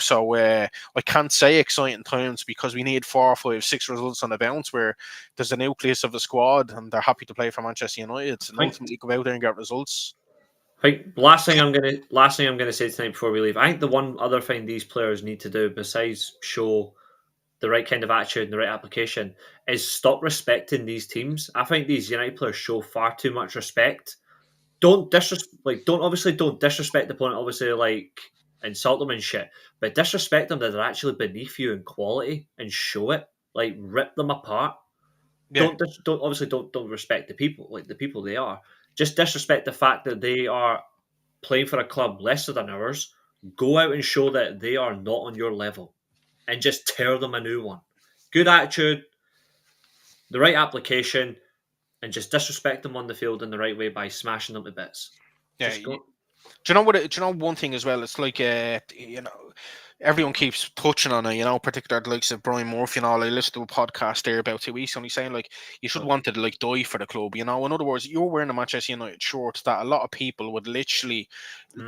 Speaker 1: So I can't say exciting times because we need 4, 5, 6 results on the bounce where there's a nucleus of the squad and they're happy to play for Manchester United and ultimately go out there and get results.
Speaker 3: I think last thing I'm gonna say tonight before we leave. I think the one other thing these players need to do besides show the right kind of attitude and the right application is stop respecting these teams. I think these United players show far too much respect. Don't disrespect the opponent. Obviously, like insult them and shit, but disrespect them that they're actually beneath you in quality and show it. Like rip them apart.
Speaker 1: Yeah.
Speaker 3: Don't respect the people, like the people they are. Just disrespect the fact that they are playing for a club lesser than ours. Go out and show that they are not on your level, and just tear them a new one. Good attitude, the right application, and just disrespect them on the field in the right way by smashing them to bits.
Speaker 1: Yeah.
Speaker 3: Just go.
Speaker 1: Do you know what? Do you know one thing as well? It's like everyone keeps touching on it. Particularly the likes of Brian Murphy and all. I listened to a podcast there about 2 weeks, and he's saying like you should want to like die for the club. In other words, you're wearing a Manchester United shirt that a lot of people would literally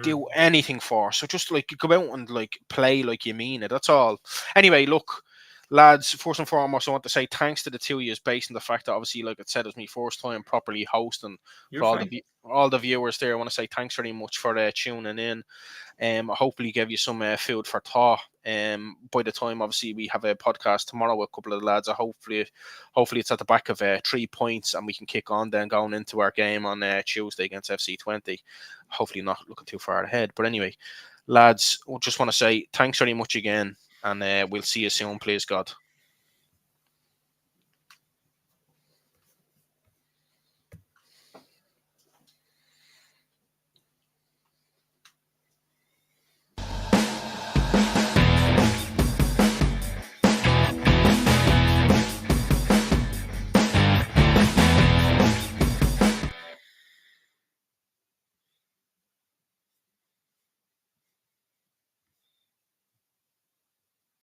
Speaker 1: do anything for. So just like go out and like play like you mean it. That's all. Anyway, look. Lads, first and foremost, I want to say thanks to the two of you based on the fact that obviously, like I said, it was my first time properly hosting for all the viewers there. I want to say thanks very much for tuning in. Hopefully give you some food for thought. By the time obviously we have a podcast tomorrow with a couple of the lads, hopefully it's at the back of 3 points and we can kick on then going into our game on Tuesday against FC20. Hopefully not looking too far ahead. But anyway, lads, I just want to say thanks very much again. And we'll see you soon, please God.